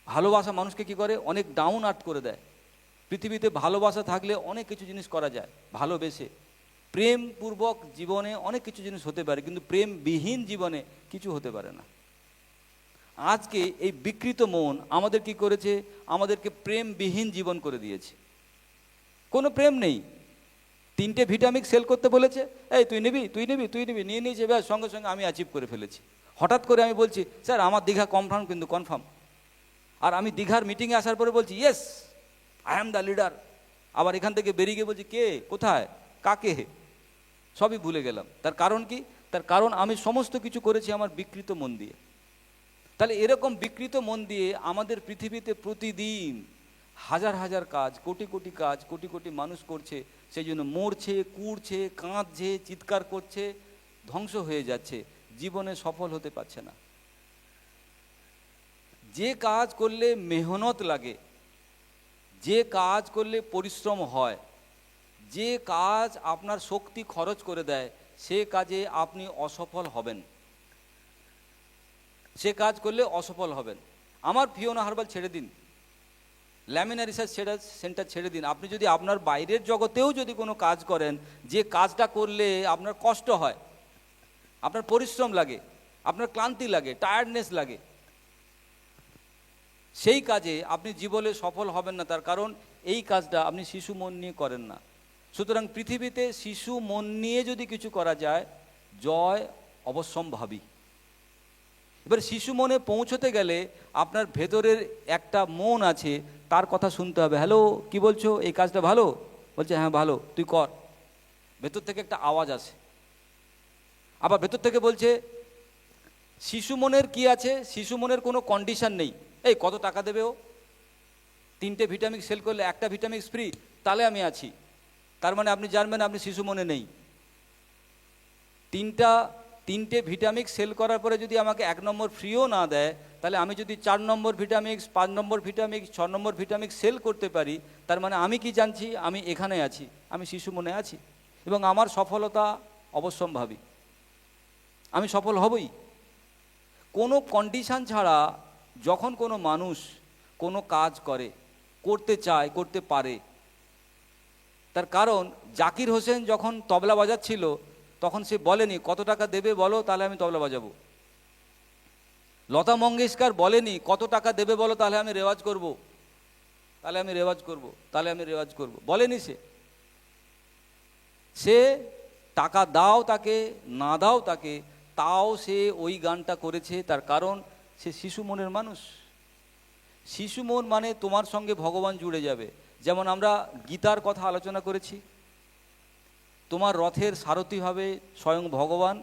ভালোবাসা মানুষকে কি করে? অনেক ডাউন আর্ট করে দেয়। পৃথিবীতে ভালোবাসা থাকলে অনেক কিছু জিনিস করা যায়, ভালোবেসে প্রেমপূর্বক জীবনে অনেক কিছু জিনিস হতে পারে, কিন্তু প্রেমবিহীন জীবনে কিছু হতে পারে না। আজকে এই বিকৃত মন আমাদের কি করেছে, আমাদেরকে প্রেমবিহীন জীবন করে দিয়েছে। কোনো প্রেম নেই। 3টে ভিটামিন সেল করতে বলেছে, এই তুই নিবি তুই নিবি তুই নিবি, নিয়ে নিয়েছে, ব্যাস সঙ্গে সঙ্গে আমি অ্যাচিভ করে ফেলেছি। হঠাৎ করে আমি বলছি স্যার আমার দীঘা কনফার্ম, কিন্তু কনফার্ম। আর আমি দীঘার মিটিংয়ে আসার পরে বলছি yes I am the leader. আবার এখান থেকে বেরিয়ে গিয়ে বলছি কে, কোথায়, কাকে, সবই ভুলে গেলাম। তার কারণ কি? তার কারণ আমি সমস্ত কিছু করেছি আমার বিকৃত মন দিয়ে। তাহলে এরকম বিকৃত মন দিয়ে আমাদের পৃথিবীতে প্রতিদিন হাজার হাজার কাজ, কোটি কোটি কাজ, কোটি কোটি মানুষ করছে, সেই জন্য মরছে, কুড়ছে, কাঁদছে, চিৎকার করছে, ধ্বংস হয়ে যাচ্ছে, জীবনে সফল হতে পারছে না। যে কাজ করলে মেহনত লাগে, যে কাজ করলে পরিশ্রম হয়, যে কাজ আপনার শক্তি খরচ করে দেয়, সে কাজে আপনি অসফল হবেন, সে কাজ করলে অসফল হবেন। আমার ফিওনা হার্বাল ছেড়ে দিন, ল্যামিনা রিসার্চ সেন্টার ছেড়ে দিন, আপনি যদি আপনার বাইরের জগতেও যদি কোনো কাজ করেন, যে কাজটা করলে আপনার কষ্ট হয়, আপনার পরিশ্রম লাগে, আপনার ক্লান্তি লাগে, টায়ার্ডনেস লাগে, সেই কাজে আপনি জীবনে সফল হবেন না। তার কারণ এই কাজটা আপনি শিশু মন নিয়ে করেন না। সুতরাং পৃথিবীতে শিশু মন নিয়ে যদি কিছু করা যায়, জয় অবশ্যম্ভাবী। এবার শিশু মনে পৌঁছতে গেলে আপনার ভেতরের একটা মন আছে, তার কথা শুনতে হবে। হ্যালো, কি বলছো, এই কাজটা ভালো? বলছে হ্যাঁ ভালো, তুই কর। ভেতর থেকে একটা আওয়াজ আসে। আবার ভেতর থেকে বলছে, শিশু মনের কি আছে, শিশু মনের কোনো কন্ডিশন নেই। এই কত টাকা দেবে ও, 3টে ভিটামিন সেল করলে একটা ভিটামিন ফ্রি, তাহলে আমি আছি। তার মানে আপনি জানবেন আপনি শিশু মনে নেই। 3টে ভিটামিন সেল করার পরে যদি আমাকে 1 নম্বর ফ্রিও না দেয়, তাহলে আমি যদি 4 নম্বর ভিটামিন, 5 নম্বর ভিটামিন, 6 নম্বর ভিটামিন সেল করতে পারি, তার মানে আমি কি জানছি, আমি এখানে আছি, আমি শিশু মনে আছি, এবং আমার সফলতা অবশ্যম্ভাবী, আমি সফল হবই। কোনো কন্ডিশন ছাড়া যখন কোনো মানুষ কোনো কাজ করে, করতে চায়, করতে পারে, তার কারণ জাকির হোসেন যখন তবলা বাজাচ্ছিল তখন সে বলেনি কত টাকা দেবে বলো তাহলে আমি তবলা বাজাবো। লতা মঙ্গেশকর বলেনি কত টাকা দেবে বলো তাহলে আমি রেওয়াজ করব, তাহলে আমি রেওয়াজ করব, তাহলে আমি রেওয়াজ করব, বলেনি। সে টাকা দাও তাকে, না দাও তাকে, তাও সে ওই গানটা করেছে। তার কারণ সে শিশু মনের মানুষ। শিশু মন মানে তোমার সঙ্গে ভগবান জুড়ে যাবে। যেমন আমরা গীতার কথা আলোচনা করেছি, তোমার রথের সারথি হবে স্বয়ং ভগবান।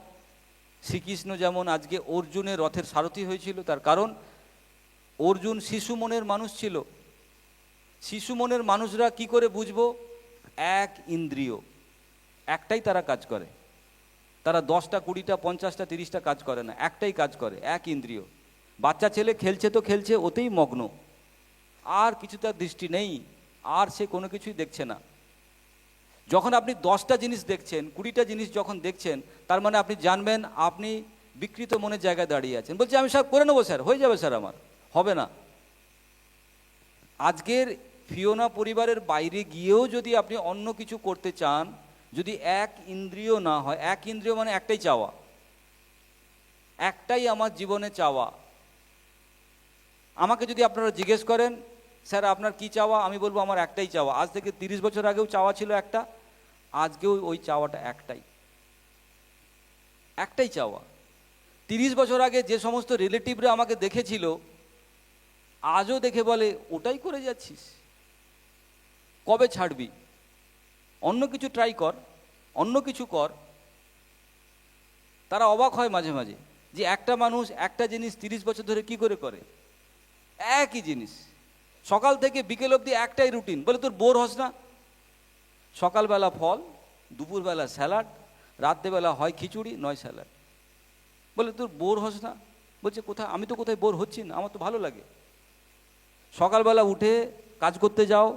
শ্রীকৃষ্ণ যেমন আজকে অর্জুনের রথের সারথি হয়েছিল, তার কারণ অর্জুন শিশু মনের মানুষ ছিল। শিশু মনের মানুষরা কি করে বুঝবো? এক ইন্দ্রিয়, একটাই তারা কাজ করে। তারা 10টা 20টা 50টা 30টা কাজ করে না, একটাই কাজ করে, এক ইন্দ্রিয়। বাচ্চা ছেলে খেলছে তো খেলছে, ওতেই মগ্ন, আর কিছু তার দৃষ্টি নেই, আর সে কোনো কিছুই দেখছে না। যখন আপনি 10টা জিনিস দেখছেন, 20টা জিনিস যখন দেখছেন, তার মানে আপনি জানবেন আপনি বিকৃত মনের জায়গায় দাঁড়িয়ে আছেন। বলছি আমি সব করে নেবো স্যার, হয়ে যাবে স্যার, আমার হবে না। আজকের ফিওনা পরিবারের বাইরে গিয়েও যদি আপনি অন্য কিছু করতে চান, যদি এক ইন্দ্রিয় না হয়, এক ইন্দ্রিয় মানে একটাই চাওয়া, একটাই আমার জীবনে চাওয়া। আমাকে যদি আপনারা জিজ্ঞেস করেন স্যার আপনার কি চাওয়া, আমি বলবো আমার একটাই চাওয়া। আজ থেকে 30 বছর আগেও চাওয়া ছিল একটা, আজকেও ওই চাওয়াটা একটাই, একটাই চাওয়া। 30 বছর আগে যে সমস্ত রিলেটিভরা আমাকে দেখেছিল, আজও দেখে বলে ওটাই করে যাচ্ছিস, কবে ছাড়বি, অন্য কিছু ট্রাই কর, অন্য কিছু কর। তারা অবাক হয় মাঝে মাঝে যে একটা মানুষ একটা জিনিস 30 বছর ধরে কি করে করে, একই জিনিস সকাল থেকে বিকেল অবধি একটাই রুটিন। বলে তোর বোর হস না? সকালবেলা ফল, দুপুরবেলা স্যালাড, রাত্রেবেলা হয় খিচুড়ি নয় স্যালাড। বলে তোর বোর হস না? বলছে কোথায়, আমি তো কোথায় বোর হচ্ছি না, আমার তো ভালো লাগে। সকালবেলা উঠে কাজ করতে যাও,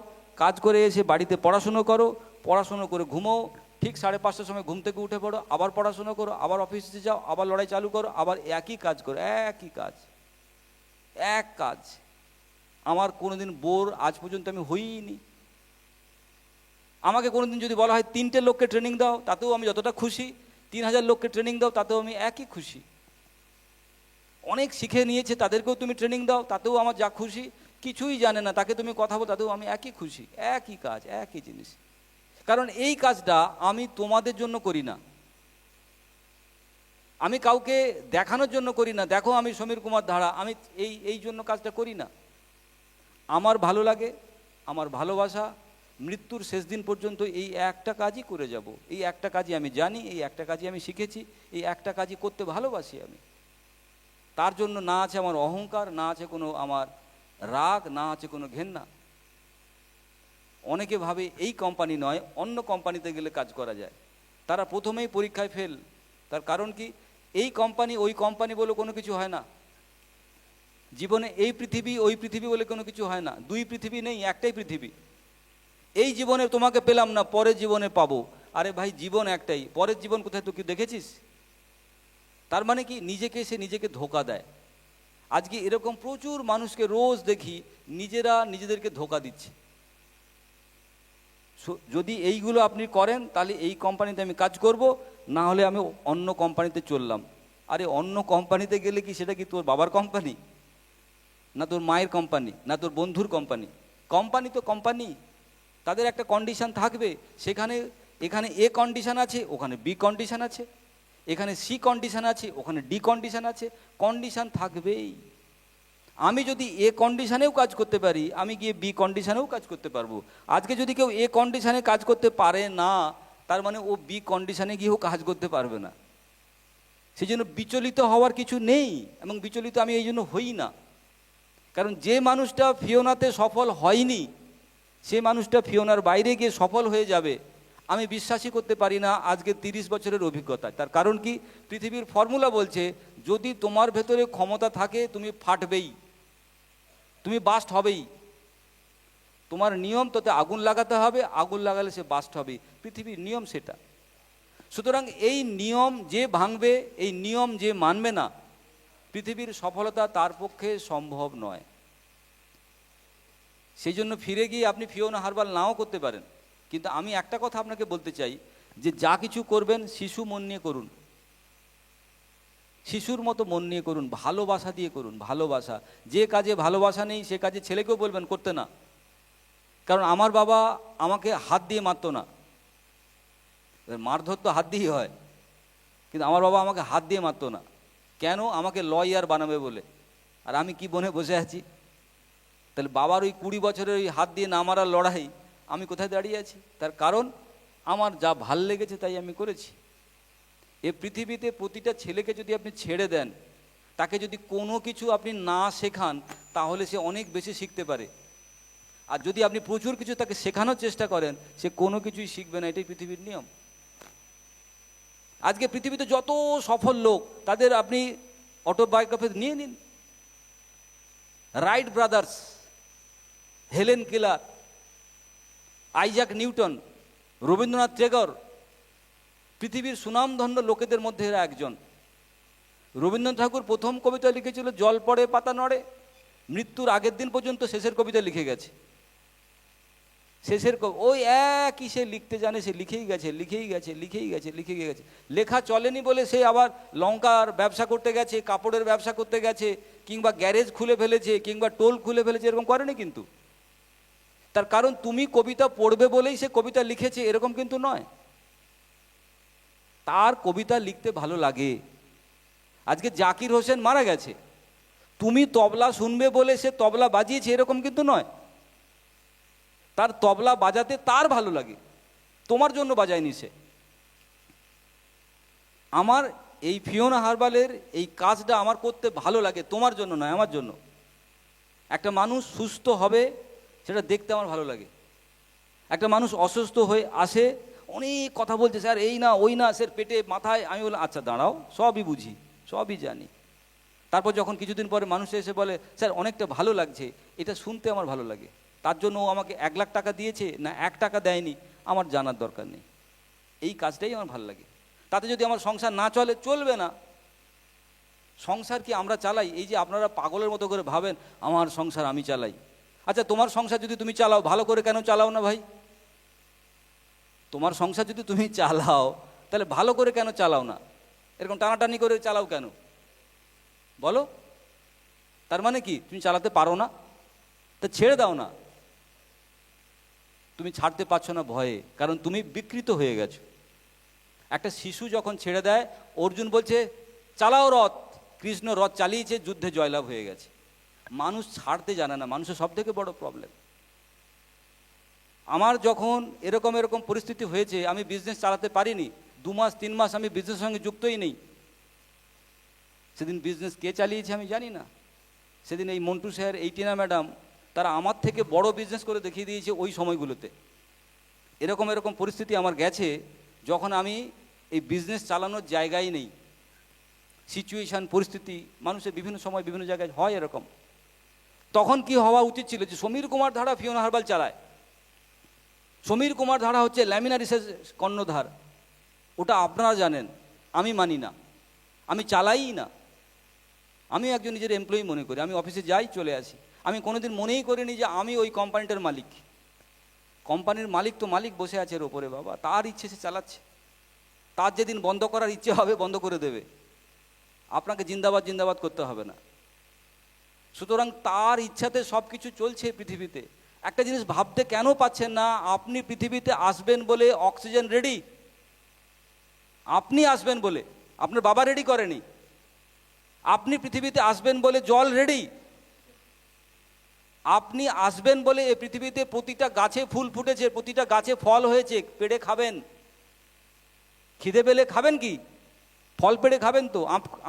কাজ করে এসে বাড়িতে পড়াশুনো করো, পড়াশুনো করে ঘুমোও, ঠিক 5:30টার সময় ঘুম থেকে উঠে পড়ো, আবার পড়াশুনো করো, আবার অফিসে যাও, আবার লড়াই চালু করো, আবার একই কাজ করো, একই কাজ, এক কাজ। আমার কোনোদিন বোর আজ পর্যন্ত আমি হইনি। আমাকে কোনোদিন যদি বলা হয় 3টে লোককে ট্রেনিং দাও, তাতেও আমি যতটা খুশি, 3000 লোককে ট্রেনিং দাও, তাতেও আমি একই খুশি। অনেক শিখে নিয়েছে তাদেরকেও তুমি ট্রেনিং দাও, তাতেও আমার যা খুশি। কিছুই জানে না তাকে তুমি কথা বল, তাতেও আমি একই খুশি। একই কাজ, একই জিনিস। কারণ এই কাজটা আমি তোমাদের জন্য করি না, আমি কাউকে দেখানোর জন্য করি না, দেখো আমি সমীর কুমার ধারা, আমি এই জন্য কাজটা করি না। আমার ভালো লাগে, আমার ভালোবাসা, মৃত্যুর শেষ দিন পর্যন্ত এই একটা কাজই করে যাব। এই একটা কাজই আমি জানি, এই একটা কাজই আমি শিখেছি, এই একটা কাজই করতে ভালোবাসি আমি। তার জন্য না আছে আমার অহংকার, না আছে কোনো আমার রাগ, না আছে কোনো ঘেন্না। অনেকে ভাবে এই কোম্পানি নয়, অন্য কোম্পানিতে গেলে কাজ করা যায়। তারা প্রথমেই পরীক্ষায় ফেল। তার কারণ কি, এই কোম্পানি ওই কোম্পানি বলে কোনো কিছু হয় না। জীবনে এই পৃথিবী ওই পৃথিবী বলে কোনো কিছু হয় না। দুই পৃথিবী নেই, একটাই পৃথিবী। এই জীবনে তোমাকে পেলাম না, পরের জীবনে পাবো। আরে ভাই, জীবন একটাই, পরের জীবন কোথায় তো কি দেখেছিস? তার মানে কি, নিজেকে সে নিজেকে ধোঁকা দেয়। আজকে এরকম প্রচুর মানুষকে রোজ দেখি নিজেরা নিজেদেরকে ধোঁকা দিচ্ছে। যদি এইগুলো আপনি করেন তাহলে এই কোম্পানিতে আমি কাজ করব, না হলে আমি অন্য কোম্পানিতে চললাম। আরে অন্য কোম্পানিতে গেলে কি সেটা কি তোর বাবার কোম্পানি, না তোর মায়ের কোম্পানি, না তোর বন্ধুর কোম্পানি? কোম্পানি তো কোম্পানি, তাদের একটা কন্ডিশন থাকবে। সেখানে এখানে এ কন্ডিশন আছে, ওখানে বি কন্ডিশন আছে, এখানে সি কন্ডিশন আছে, ওখানে ডি কন্ডিশন আছে। কন্ডিশন থাকবেই। আমি যদি এ কন্ডিশনেও কাজ করতে পারি, আমি গিয়ে বি কন্ডিশনেও কাজ করতে পারবো। আজকে যদি কেউ এ কন্ডিশনে কাজ করতে পারে না, তার মানে ও বি কন্ডিশনে গিয়েও কাজ করতে পারবে না। সেই জন্য বিচলিত হওয়ার কিছু নেই, এবং বিচলিত আমি এই জন্য হই না। কারণ যে মানুষটা ফিওনাতে সফল হয়নি, সে মানুষটা ফিওনার বাইরে গিয়ে সফল হয়ে যাবে, আমি বিশ্বাসই করতে পারি না আজকে 30 বছরের অভিজ্ঞতা। তার কারণ কি, পৃথিবীর ফর্মুলা বলছে যদি তোমার ভেতরে ক্ষমতা থাকে তুমি ফাটবেই, তুমি বাস্ট হবেই। তোমার নিয়ম, তোতে আগুন লাগাতে হবে, আগুন লাগালে সে বাস্ট হবে। পৃথিবীর নিয়ম সেটা। সুতরাং এই নিয়ম যে ভাঙবে, এই নিয়ম যে মানবে না, পৃথিবীর সফলতা তার পক্ষে সম্ভব নয়। সেই জন্য ফিরে গিয়ে আপনি ফিওনা হারবাল নাও করতে পারেন, কিন্তু আমি একটা কথা আপনাকে বলতে চাই, যে যা কিছু করবেন শিশু মন নিয়ে করুন, শিশুর মতো মন নিয়ে করুন, ভালোবাসা দিয়ে করুন। ভালোবাসা, যে কাজে ভালোবাসা নেই সে কাজে ছেলেকেও বলবেন করতে না। কারণ আমার বাবা আমাকে হাত দিয়ে মারতো না, মারধর তো হাত দিয়েই হয়, কিন্তু আমার বাবা আমাকে হাত দিয়ে মারতো না। কেন? আমাকে লয়ার বানাবে বলে। আর আমি কি বনে বসে আছি? তাহলে বাবার ওই 20 বছরের ওই হাত দিয়ে না মারার লড়াই আমি কোথায় দাঁড়িয়ে আছি? তার কারণ আমার যা ভাল লেগেছে তাই আমি করেছি। এ পৃথিবীতে প্রতিটা ছেলেকে যদি আপনি ছেড়ে দেন, তাকে যদি কোনো কিছু আপনি না শেখান, তাহলে সে অনেক বেশি শিখতে পারে। আর যদি আপনি প্রচুর কিছু তাকে শেখানোর চেষ্টা করেন, সে কোনো কিছুই শিখবে না। এটাই পৃথিবীর নিয়ম। আজকে পৃথিবীতে যত সফল লোক, তাদের আপনি অটোবায়োগ্রাফি নিয়ে নিন। Right brothers, Helen Keller, Isaac Newton, Rabindranath Tagore, পৃথিবীর সুনামধন্য লোকেদের মধ্যে এরা একজন। রবীন্দ্রনাথ ঠাকুর প্রথম কবিতা লিখেছিল জল পড়ে পাতা নড়ে, মৃত্যুর আগের দিন পর্যন্ত শেষের কবিতা লিখে গেছে। শেষের ওই একই সে লিখতে জানে, সে লিখেই গেছে, লিখেই গেছে, লিখেই গেছে, লিখে গেছে। লেখা চলেনি বলে সে আবার লঙ্কার ব্যবসা করতে গেছে, কাপড়ের ব্যবসা করতে গেছে, কিংবা গ্যারেজ খুলে ফেলেছে, কিংবা টোল খুলে ফেলেছে, এরকম করেনি কিন্তু। তার কারণ তুমি কবিতা পড়বে বলেই সে কবিতা লিখেছে এরকম কিন্তু নয়, তার কবিতা লিখতে ভালো লাগে। আজকে জাকির হোসেন মারা গেছে, তুমি তবলা শুনবে বলে সে তবলা বাজিয়েছে এরকম কিন্তু নয়। তার তবলা বাজাতে তার ভালো লাগে, তোমার জন্য বাজায়নি সে। আমার এই ফিওনা হারবালের এই কাজটা আমার করতে ভালো লাগে, তোমার জন্য নয়, আমার জন্য। একটা মানুষ সুস্থ হবে সেটা দেখতে আমার ভালো লাগে। একটা মানুষ অসুস্থ হয়ে আসে, অনেক কথা বলছে, স্যার এই না ওই না, স্যার পেটে মাথায়। আমি বললাম আচ্ছা দাঁড়াও, সবই বুঝি, সবই জানি। তারপর যখন কিছুদিন পরে মানুষ এসে বলে স্যার অনেকটা ভালো লাগছে, এটা শুনতে আমার ভালো লাগে। তার জন্য ও আমাকে 1 লাখ টাকা দিয়েছে না 1 টাকা দেয়নি, আমার জানার দরকার নেই। এই কাজটাই আমার ভালো লাগে। তাতে যদি আমার সংসার না চলে, চলবে না। সংসার কি আমরা চালাই? এই যে আপনারা পাগলের মতো করে ভাবেন আমার সংসার আমি চালাই। আচ্ছা তোমার সংসার যদি তুমি চালাও, ভালো করে কেন চালাও না ভাই? তোমার সংসার যদি তুমি চালাও তাহলে ভালো করে কেন চালাও না? এরকম টানাটানি করে চালাও কেন বলো? তার মানে কি তুমি চালাতে পারো না? তা ছেড়ে দাও না। তুমি ছাড়তে পারছো না ভয়ে, কারণ তুমি বিকৃত হয়ে গেছো। একটা শিশু যখন ছেড়ে দেয়, অর্জুন বলছে চালাও রথ, কৃষ্ণ রথ চালিয়েছে, যুদ্ধে জয়লাভ হয়ে গেছে। মানুষ ছাড়তে জানে না, মানুষের সব থেকে বড় প্রবলেম। আমার যখন এরকম এরকম পরিস্থিতি হয়েছে, আমি বিজনেস চালাতে পারিনি, 2 মাস 3 মাস আমি বিজনেসের সঙ্গে যুক্তই নেই। সেদিন বিজনেস কে চালিয়েছে আমি জানি না। সেদিন এই মন্টু স্যার, এই টিনা ম্যাডাম, তারা আমার থেকে বড় বিজনেস করে দেখিয়ে দিয়েছে ওই সময়গুলোতে। এরকম এরকম পরিস্থিতি আমার গেছে যখন আমি এই বিজনেস চালানোর জায়গায় নেই। সিচুয়েশান, পরিস্থিতি মানুষের বিভিন্ন সময় বিভিন্ন জায়গায় হয় এরকম। তখন কি হওয়া উচিত ছিল যে সমীর কুমার ধারা ফিওনা হার্বাল চালায়। সমীর কুমার ধারা হচ্ছে ল্যামিনারিসের কর্ণধার, ওটা আপনারা জানেন, আমি মানি না, আমি চালাই না। আমি একজন নিজের এমপ্লয়ি মনে করি, আমি অফিসে যাই চলে আসি। আমি কোনোদিন মনেই করিনি যে আমি ওই কোম্পানিটার মালিক। কোম্পানির মালিক তো মালিক বসে আছে এর ওপরে, বাবা, তার ইচ্ছে সে চালাচ্ছে। তার যেদিন বন্ধ করার ইচ্ছে হবে বন্ধ করে দেবে, আপনাকে জিন্দাবাদ জিন্দাবাদ করতে হবে না। সুতরাং তার ইচ্ছাতে সব কিছু চলছে পৃথিবীতে। একটা জিনিস ভাবতে কেন পাচ্ছেন না? আপনি পৃথিবীতে আসবেন বলে অক্সিজেন রেডি, আপনি আসবেন বলে, আপনার বাবা রেডি করেনি। আপনি পৃথিবীতে আসবেন বলে জল রেডি, আপনি আসবেন বলে এই পৃথিবীতে প্রতিটা গাছে ফুল ফুটেছে, প্রতিটা গাছে ফল হয়েছে, পেড়ে খাবেন। খিদে পেলে খাবেন কি? ফল পেড়ে খাবেন তো।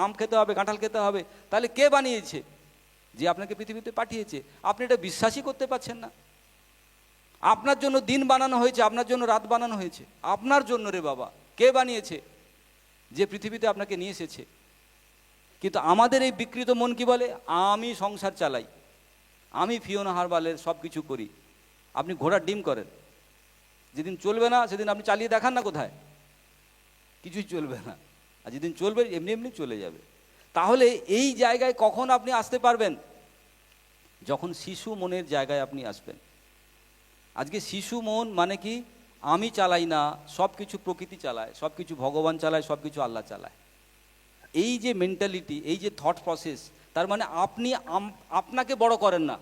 আম খেতে হবে, কাঁঠাল খেতে হবে। তাহলে কে বানিয়েছে? যে আপনাকে পৃথিবীতে পাঠিয়েছে। আপনি এটা বিশ্বাসই করতে পারছেন না। আপনার জন্য দিন বানানো হয়েছে, আপনার জন্য রাত বানানো হয়েছে, আপনার জন্য রে বাবা। কে বানিয়েছে? যে পৃথিবীতে আপনাকে নিয়ে এসেছে। কিন্তু আমাদের এই বিকৃত মন কি বলে? আমি সংসার চালাই, আমি ফিওনা হার্বালের সব কিছু করি। আপনি ঘোড়ার ডিম করেন, যেদিন চলবে না সেদিন আপনি চালিয়ে দেখান না কোথায়, কিছুই চলবে না। আর যেদিন চলবে এমনি এমনি চলে যাবে। তাহলে এই জায়গায় কখন আপনি আসতে পারবেন? যখন শিশু মনের জায়গায় আপনি আসবেন। আজকে শিশু মন মানে কি? আমি চালাই না, সব কিছু প্রকৃতি চালায়, সব কিছু ভগবান চালায়, সব কিছু আল্লাহ চালায়। এই যে মেন্টালিটি, এই যে থট প্রসেস, তার মানে আপনি আপনাকে বড় করেন না।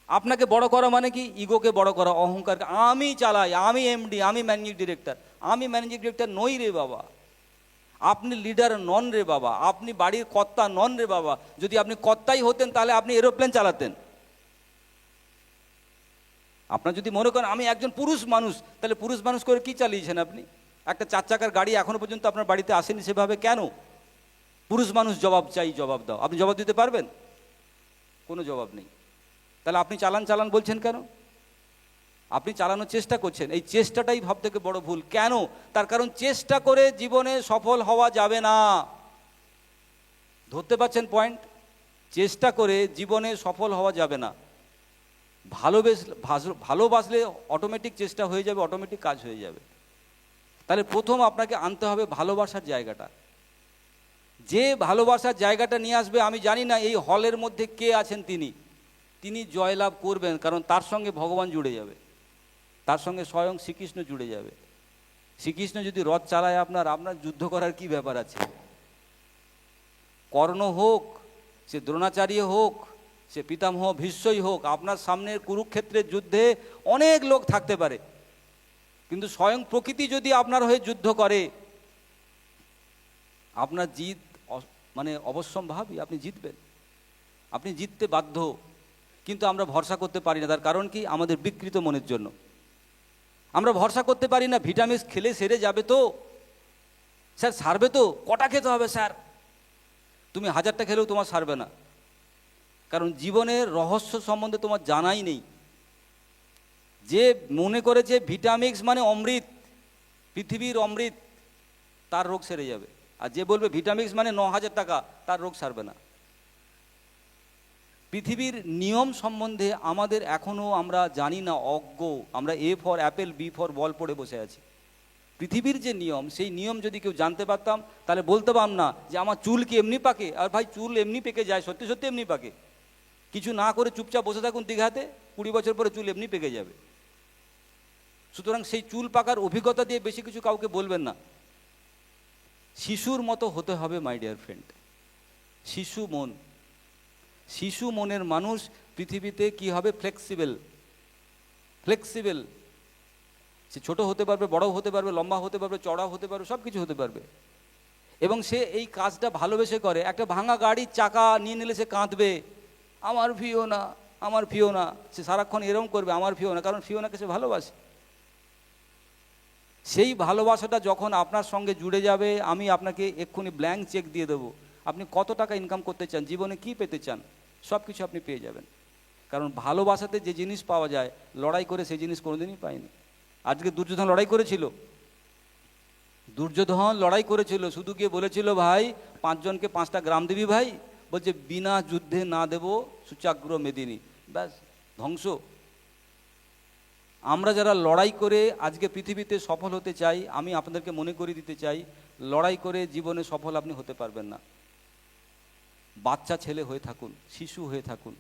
আপনাকে বড় করা মানে কি? ইগোকে বড় করা, অহংকার। আমি চালাই, আমি এমডি, আমি ম্যানেজিং ডিরেক্টর। আমি ম্যানেজিং ডিরেক্টর নই রে বাবা। আপনি লিডার নন রে বাবা। আপনি বাড়ির কর্তা নন রে বাবা। যদি আপনি কর্তাই হতেন তাহলে আপনি এরোপ্লেন চালাতেন। আপনার যদি মনে করেন আমি একজন পুরুষ মানুষ, তাহলে পুরুষ মানুষ করে কি চালিয়েছেন আপনি? একটা 4 চাকার গাড়ি এখনো পর্যন্ত আপনার বাড়িতে আসেনি সেভাবে কেন? পুরুষ মানুষ জবাব চাই, জবাব দাও। আপনি জবাব দিতে পারবেন? কোনো জবাব নেই। তাহলে আপনি চালান চালান বলছেন কেন? আপনি চালানোর চেষ্টা করছেন, এই চেষ্টাটাই সব থেকে বড় ভুল। কেন? তার কারণ চেষ্টা করে জীবনে সফল হওয়া যাবে না। ধরতে পারছেন পয়েন্ট? চেষ্টা করে জীবনে সফল হওয়া যাবে না। ভালোবাসলে অটোমেটিক চেষ্টা হয়ে যাবে, অটোমেটিক কাজ হয়ে যাবে। তাহলে প্রথম আপনাকে আনতে হবে ভালোবাসার জায়গাটা। যে ভালোবাসার জায়গাটা নিয়ে আসবে, আমি জানি না এই হলের মধ্যে কে আছেন, তিনি জয়লাভ করবেন, কারণ তার সঙ্গে ভগবান জুড়ে যাবে, তার সঙ্গে স্বয়ং শ্রীকৃষ্ণ জুড়ে যাবে। শ্রীকৃষ্ণ যদি রথ চালায় আপনার যুদ্ধ করার কি ব্যাপার আছে? কর্ণ হোক, সে দ্রোণাচার্য হোক, সে পিতামহ ভীষ্মই হোক, আপনার সামনে কুরুক্ষেত্রের যুদ্ধে অনেক লোক থাকতে পারে, কিন্তু স্বয়ং প্রকৃতি যদি আপনার হয়ে যুদ্ধ করে, আপনার জিত মানে অবশ্যম্ভাবী। আপনি জিতবেন, আপনি জিততে বাধ্য। কিন্তু আমরা ভরসা করতে পারি না। তার কারণ কি? আমাদের বিকৃত মনের জন্য আমরা ভরসা করতে পারি না। ভিটামিন খেলে সেরে যাবে তো স্যার, সারবে তো? কটা খেতে হবে স্যার? তুমি 1000টা খেলেও তোমার সারবে না, কারণ জীবনের রহস্য সম্বন্ধে তোমার জানাই নেই। যে মনে করেছে ভিটামিক্স মানে অমৃত, পৃথিবীর অমৃত, তার রোগ সেরে যাবে। আর যে বলবে ভিটামিক্স মানে 9000 টাকা, তার রোগ সারবে না। পৃথিবীর নিয়ম সম্বন্ধে আমাদের এখনও আমরা জানি না, অজ্ঞ। আমরা A for apple, B for ball পড়ে বসে আছি। পৃথিবীর যে নিয়ম, সেই নিয়ম যদি কেউ জানতে পারতাম, তাহলে বলতে পারতাম না যে আমার চুল কি এমনি পাকে। আর ভাই, চুল এমনি পেকে যায়, সত্যি সত্যি এমনি পাকে। কিছু না করে চুপচাপ বসে থাকুন দীঘাতে, 20 বছর পরে চুল এমনি পেকে যাবে। সুতরাং সেই চুল পাকার অভিজ্ঞতা দিয়ে বেশি কিছু কাউকে বলবেন না। শিশুর মতো হতে হবে মাই ডিয়ার ফ্রেন্ড। শিশু মন, শিশু মনের মানুষ পৃথিবীতে কি হবে? ফ্লেক্সিবল। ফ্লেক্সিবল, সে ছোট হতে পারবে, বড় হতে পারবে, লম্বা হতে পারবে, চড়া হতে পারবে, সব কিছু হতে পারবে। এবং সে এই কাজটা ভালোবেসে করে। একটা ভাঙা গাড়ির চাকা নিয়ে নিলে সে কাঁদবে, আমার ফিওনা, আমার ফিওনা। সে সারাক্ষণ এরম করবে, আমার ফিওনা, কারণ ফিওনাকে সে ভালোবাসে। সেই ভালোবাসাটা যখন আপনার সঙ্গে জুড়ে যাবে, আমি আপনাকে এক্ষুনি ব্ল্যাঙ্ক চেক দিয়ে দেবো। আপনি কত টাকা ইনকাম করতে চান, জীবনে কি পেতে চান, সব কিছু আপনি পেয়ে যাবেন। কারণ ভালোবাসাতে যে জিনিস পাওয়া যায়, লড়াই করে সেই জিনিস কোনোদিনই পাইনি। আজকে দুর্যোধন লড়াই করেছিল, দুর্যোধন লড়াই করেছিল, শুধু গিয়ে বলেছিল ভাই 5 জনকে 5টা গ্রাম দিবি ভাই, বলছে বিনা যুদ্ধে না দেব সুচাগ্র মেদিনী, ব্যাস ধ্বংস। আমরা যারা লড়াই করে আজকে পৃথিবীতে সফল হতে চাই, আমি আপনাদেরকে মনে করিয়ে দিতে চাই, লড়াই করে জীবনে সফল আপনি হতে পারবেন না। বাচ্চা ছেলে হয়ে থাকুন, শিশু হয়ে থাকুন।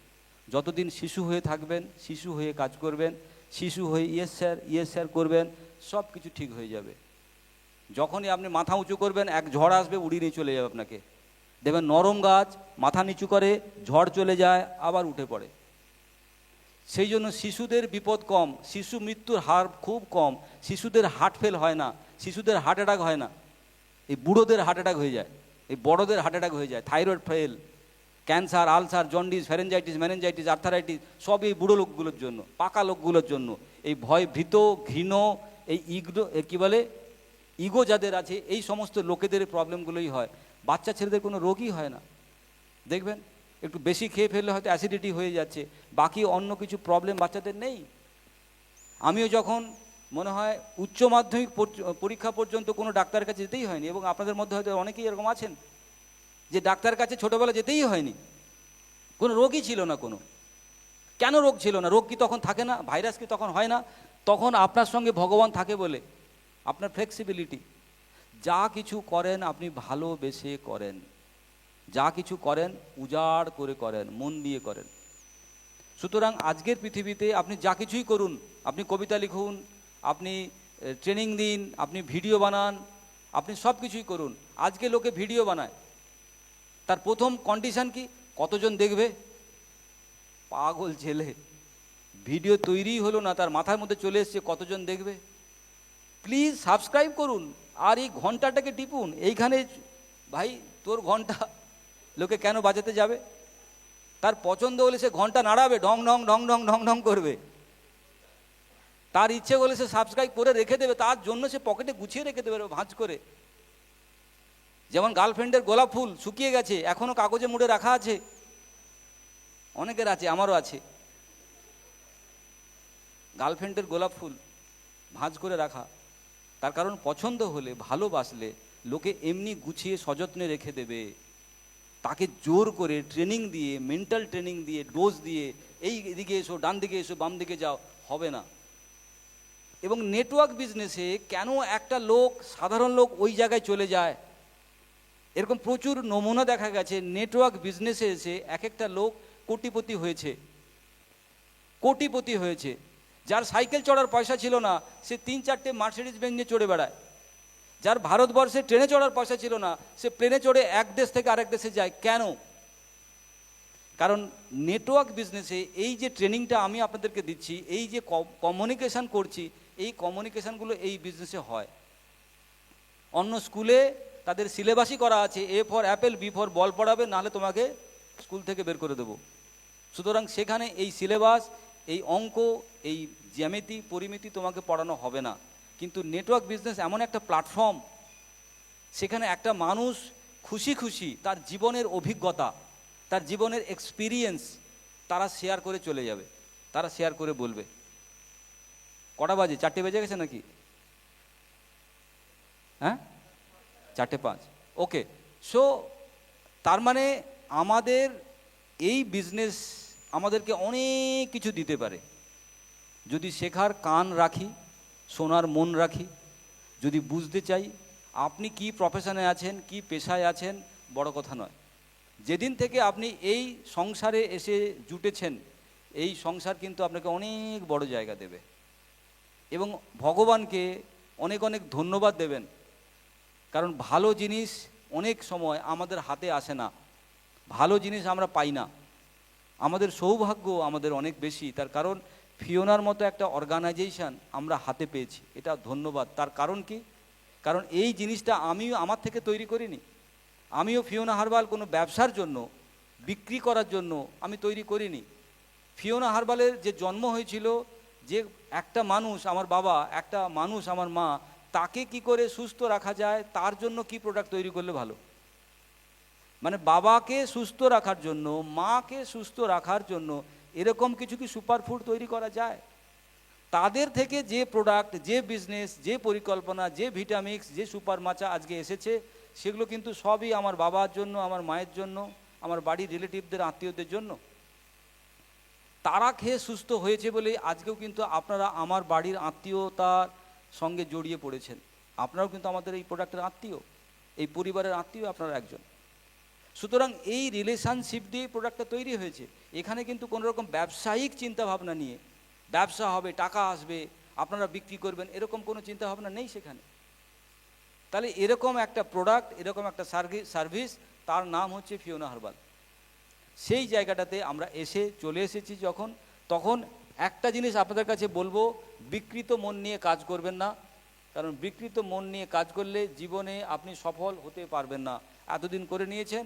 যতদিন শিশু হয়ে থাকবেন, শিশু হয়ে কাজ করবেন, শিশু হয়ে ইয়েস স্যার করবেন, সব কিছু ঠিক হয়ে যাবে। যখনই আপনি মাথা উঁচু করবেন, এক ঝড় আসবে, উড়িয়ে নিয়ে চলে যাবে আপনাকে। দেখবেন নরম গাছ মাথা নিচু করে, ঝড় চলে যায়, আবার উঠে পড়ে। সেই জন্য শিশুদের বিপদ কম, শিশু মৃত্যুর হার খুব কম, শিশুদের হার্ট ফেল হয় না, শিশুদের হার্ট অ্যাটাক হয় না। এই বুড়োদের হার্ট অ্যাটাক হয়ে যায়, এই বড়দের হার্ট অ্যাটাক হয়ে যায়। Thyroid fail, cancer, ulcer, jaundice, pharyngitis, meningitis, arthritis, সব এই বুড়ো লোকগুলোর জন্য, পাকা লোকগুলোর জন্য। এই ভয় ভীত, ঘৃণ, এই কী বলে ইগো যাদের আছে, এই সমস্ত লোকেদের প্রবলেমগুলোই হয়। বাচ্চা ছেলেদের কোনো রোগই হয় না। দেখবেন একটু বেশি খেয়ে ফেললে হয়তো অ্যাসিডিটি হয়ে যাচ্ছে, বাকি অন্য কিছু প্রবলেম বাচ্চাদের নেই। আমিও যখন মনে হয় উচ্চ মাধ্যমিক পরীক্ষা পর্যন্ত কোনো ডাক্তারের কাছে যেতেই হয়নি, এবং আপনাদের মধ্যে হয়তো অনেকেই এরকম আছেন যে ডাক্তারের কাছে ছোটোবেলা যেতেই হয়নি, কোনো রোগই ছিল না কোনো। কেন রোগ ছিল না? রোগ কি তখন থাকে না? ভাইরাস কি তখন হয় না? তখন আপনার সঙ্গে ভগবান থাকে বলে, আপনার ফ্লেক্সিবিলিটি। যা কিছু করেন আপনি ভালোবেসে করেন, যা কিছু করেন উজাড় করে করেন, মন দিয়ে করেন। সুতরাং আজকের পৃথিবীতে আপনি যা কিছুই করুন, আপনি কবিতা লিখুন, আপনি ট্রেনিং দিন, আপনি ভিডিও বানান, আপনি সব কিছুই করুন। আজকে লোকে ভিডিও বানায়, তার প্রথম কন্ডিশন কি? কতজন দেখবে? পাগল ছেলে, ভিডিও তৈরি হলো না, তার মাথার মধ্যে চলে এসছে কতজন দেখবে। প্লিজ সাবস্ক্রাইব করুন, আর এই ঘন্টাটাকে টিপুন। এইখানে ভাই তোর ঘন্টা লোকে কেন বাজাতে যাবে? তার পছন্দ হলে সে ঘন্টা নাড়াবে, ঢং ঢং ঢং ঢং ঢং ঢং করবে। তার ইচ্ছে হলে সে সাবস্ক্রাইব করে রেখে দেবে, তার জন্য সে পকেটে গুছিয়ে রেখে দেবে ভাঁজ করে। যেমন গার্লফ্রেন্ডের গোলাপ ফুল শুকিয়ে গেছে, এখনো কাগজে মুড়ে রাখা আছে, অনেকের আছে, আমারও আছে। গার্লফ্রেন্ডের গোলাপ ফুল ভাঁজ করে রাখা, তার কারণ পছন্দ হলে, ভালোবাসলে লোকে এমনি গুছিয়ে সযত্নে রেখে দেবে। তাকে জোর করে ট্রেনিং দিয়ে, মেন্টাল ট্রেনিং দিয়ে, ডোজ দিয়ে, এই দিকে এসো, ডান দিকে এসো, বাম দিকে যাও, হবে না। এবং নেটওয়ার্ক বিজনেসে কেন একটা লোক, সাধারণ লোক ওই জায়গায় চলে যায়, এরকম প্রচুর নমুনা দেখা গেছে। নেটওয়ার্ক বিজনেসে এসে এক একটা লোক কোটিপতি হয়েছে, কোটিপতি হয়েছে। যার সাইকেল চড়ার পয়সা ছিল না, সে 3-4টে মার্সিডিজ বেঞ্জ নিয়ে চড়ে বেড়ায়। যার ভারতবর্ষে ট্রেনে চড়ার পয়সা ছিল না, সে প্লেনে চড়ে এক দেশ থেকে আরেক দেশে যায়। কেন? কারণ নেটওয়ার্ক বিজনেসে এই যে ট্রেনিংটা আমি আপনাদেরকে দিচ্ছি, এই যে কমিউনিকেশান করছি, এই কমিউনিকেশানগুলো এই বিজনেসে হয়। অন্য স্কুলে তাদের সিলেবাসই করা আছে, A for apple, B for ball পড়াবে, নাহলে তোমাকে স্কুল থেকে বের করে দেবো। সুতরাং সেখানে এই সিলেবাস, এই অঙ্ক, এই জ্যামিতি, পরিমিতি তোমাকে পড়ানো হবে না। কিন্তু নেটওয়ার্ক বিজনেস এমন একটা প্ল্যাটফর্ম, সেখানে একটা মানুষ খুশি খুশি তার জীবনের অভিজ্ঞতা, তার জীবনের এক্সপিরিয়েন্স তারা শেয়ার করে চলে যাবে, তারা শেয়ার করে বলবে। কটা বাজে? 4টে বেজে গেছে নাকি? হ্যাঁ, 4:05। ওকে। সো তার মানে আমাদের এই বিজনেস আমাদেরকে অনেক কিছু দিতে পারে, যদি শেখার কান রাখি, শোনার মন রাখি, যদি বুঝতে চাই। আপনি কি প্রফেশনে আছেন, কি পেশায় আছেন, বড় কথা নয়। যেদিন থেকে আপনি এই সংসারে এসে জুটেছেন, এই সংসার কিন্তু আপনাকে অনেক বড় জায়গা দেবে। এবং ভগবানকে অনেক অনেক ধন্যবাদ দেবেন। কারণ ভালো জিনিস অনেক সময় আমাদের হাতে আসে না, ভালো জিনিস আমরা পাই না। আমাদের সৌভাগ্য আমাদের অনেক বেশি, তার কারণ ফিওনার মতো একটা অর্গানাইজেশন আমরা হাতে পেয়েছি, এটা ধন্যবাদ। তার কারণ কি? কারণ এই জিনিসটা আমিও আমার থেকে তৈরি করিনি। আমিও ফিওনা হার্বাল কোনো ব্যবসার জন্য, বিক্রি করার জন্য আমি তৈরি করিনি। ফিওনা হার্বালের যে জন্ম হয়েছিল, যে একটা মানুষ আমার বাবা, একটা মানুষ আমার মা, তাকে কি করে সুস্থ রাখা যায় তার জন্য কি প্রোডাক্ট তৈরি করলে ভালো। মানে বাবাকে সুস্থ রাখার জন্য, মাকে সুস্থ রাখার জন্য এরকম কিছু কি সুপারফুড তৈরি করা যায়? তাদের থেকে যে প্রোডাক্ট, যে বিজনেস, যে পরিকল্পনা, যে ভিটামিক্স, যে সুপার মাচা আজকে এসেছে, সেগুলো কিন্তু সবই আমার বাবার জন্য, আমার মায়ের জন্য, আমার বাড়ির রিলেটিভদের, আত্মীয়দের জন্য। তারা খেয়ে সুস্থ হয়েছে বলেই আজকেও কিন্তু আপনারা আমার বাড়ির আত্মীয়তার সঙ্গে জড়িয়ে পড়েছেন। আপনারাও কিন্তু আমাদের এই প্রোডাক্টের আত্মীয়, এই পরিবারের আত্মীয় আপনারা একজন। সুতরাং এই রিলেশনশিপ দিয়ে প্রোডাক্টটা তৈরি হয়েছে। এখানে কিন্তু কোনো রকম ব্যবসায়িক চিন্তাভাবনা নিয়ে ব্যবসা হবে, টাকা আসবে, আপনারা বিক্রি করবেন, এরকম কোনো চিন্তাভাবনা নেই সেখানে। তাহলে এরকম একটা প্রোডাক্ট, এরকম একটা সার্ভিস, তার নাম হচ্ছে ফিওনা হার্বাল। সেই জায়গাটাতে আমরা চলে এসেছি যখন, তখন একটা জিনিস আপনাদের কাছে বলবো, বিকৃত মন নিয়ে কাজ করবেন না। কারণ বিকৃত মন নিয়ে কাজ করলে জীবনে আপনি সফল হতে পারবেন না। এতদিন করে নিয়েছেন,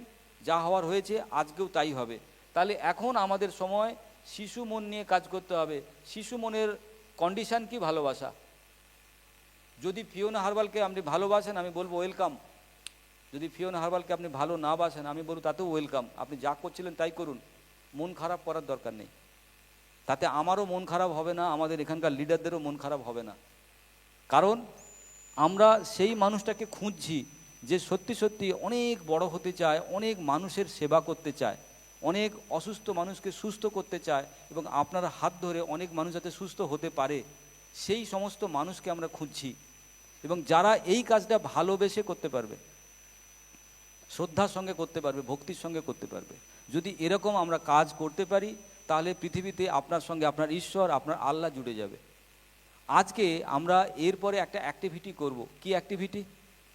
যা হওয়ার হয়েছে, আজকেও তাই হবে। তাহলে এখন আমাদের সময় শিশু মন নিয়ে কাজ করতে হবে। শিশু মনের কন্ডিশন কি? ভালোবাসা। যদি ফিওনা হার্বালকে আপনি ভালোবাসেন, আমি বলবো ওয়েলকাম। যদি ফিওনা হার্বালকে আপনি ভালো না বাসেন, আমি বলবো তাতেও ওয়েলকাম। আপনি যা করছিলেন তাই করুন, মন খারাপ করার দরকার নেই। তাতে আমারও মন খারাপ হবে না, আমাদের এখানকার লিডারদেরও মন খারাপ হবে না। কারণ আমরা সেই মানুষটাকে খুঁজছি যে সত্যি সত্যি অনেক বড় হতে চায়, অনেক মানুষের সেবা করতে চায়, অনেক অসুস্থ মানুষকে সুস্থ করতে চায়, এবং আপনার হাত ধরে অনেক মানুষ যাতে সুস্থ হতে পারে, সেই সমস্ত মানুষকে আমরা খুঁজছি। এবং যারা এই কাজটা ভালোবেসে করতে পারবে, শ্রদ্ধার সঙ্গে করতে পারবে, ভক্তির সঙ্গে করতে পারবে। যদি এরকম আমরা কাজ করতে পারি, তাহলে পৃথিবীতে আপনার সঙ্গে আপনার ঈশ্বর, আপনার আল্লাহ জুড়ে যাবে। আজকে আমরা এরপরে একটা অ্যাক্টিভিটি করব। কি অ্যাক্টিভিটি?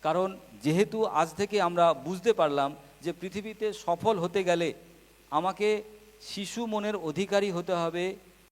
কারণ যেহেতু আজ থেকে আমরা বুঝতে পারলাম যে পৃথিবীতে সফল হতে গেলে আমাকে শিশু মনের অধিকারী হতে হবে,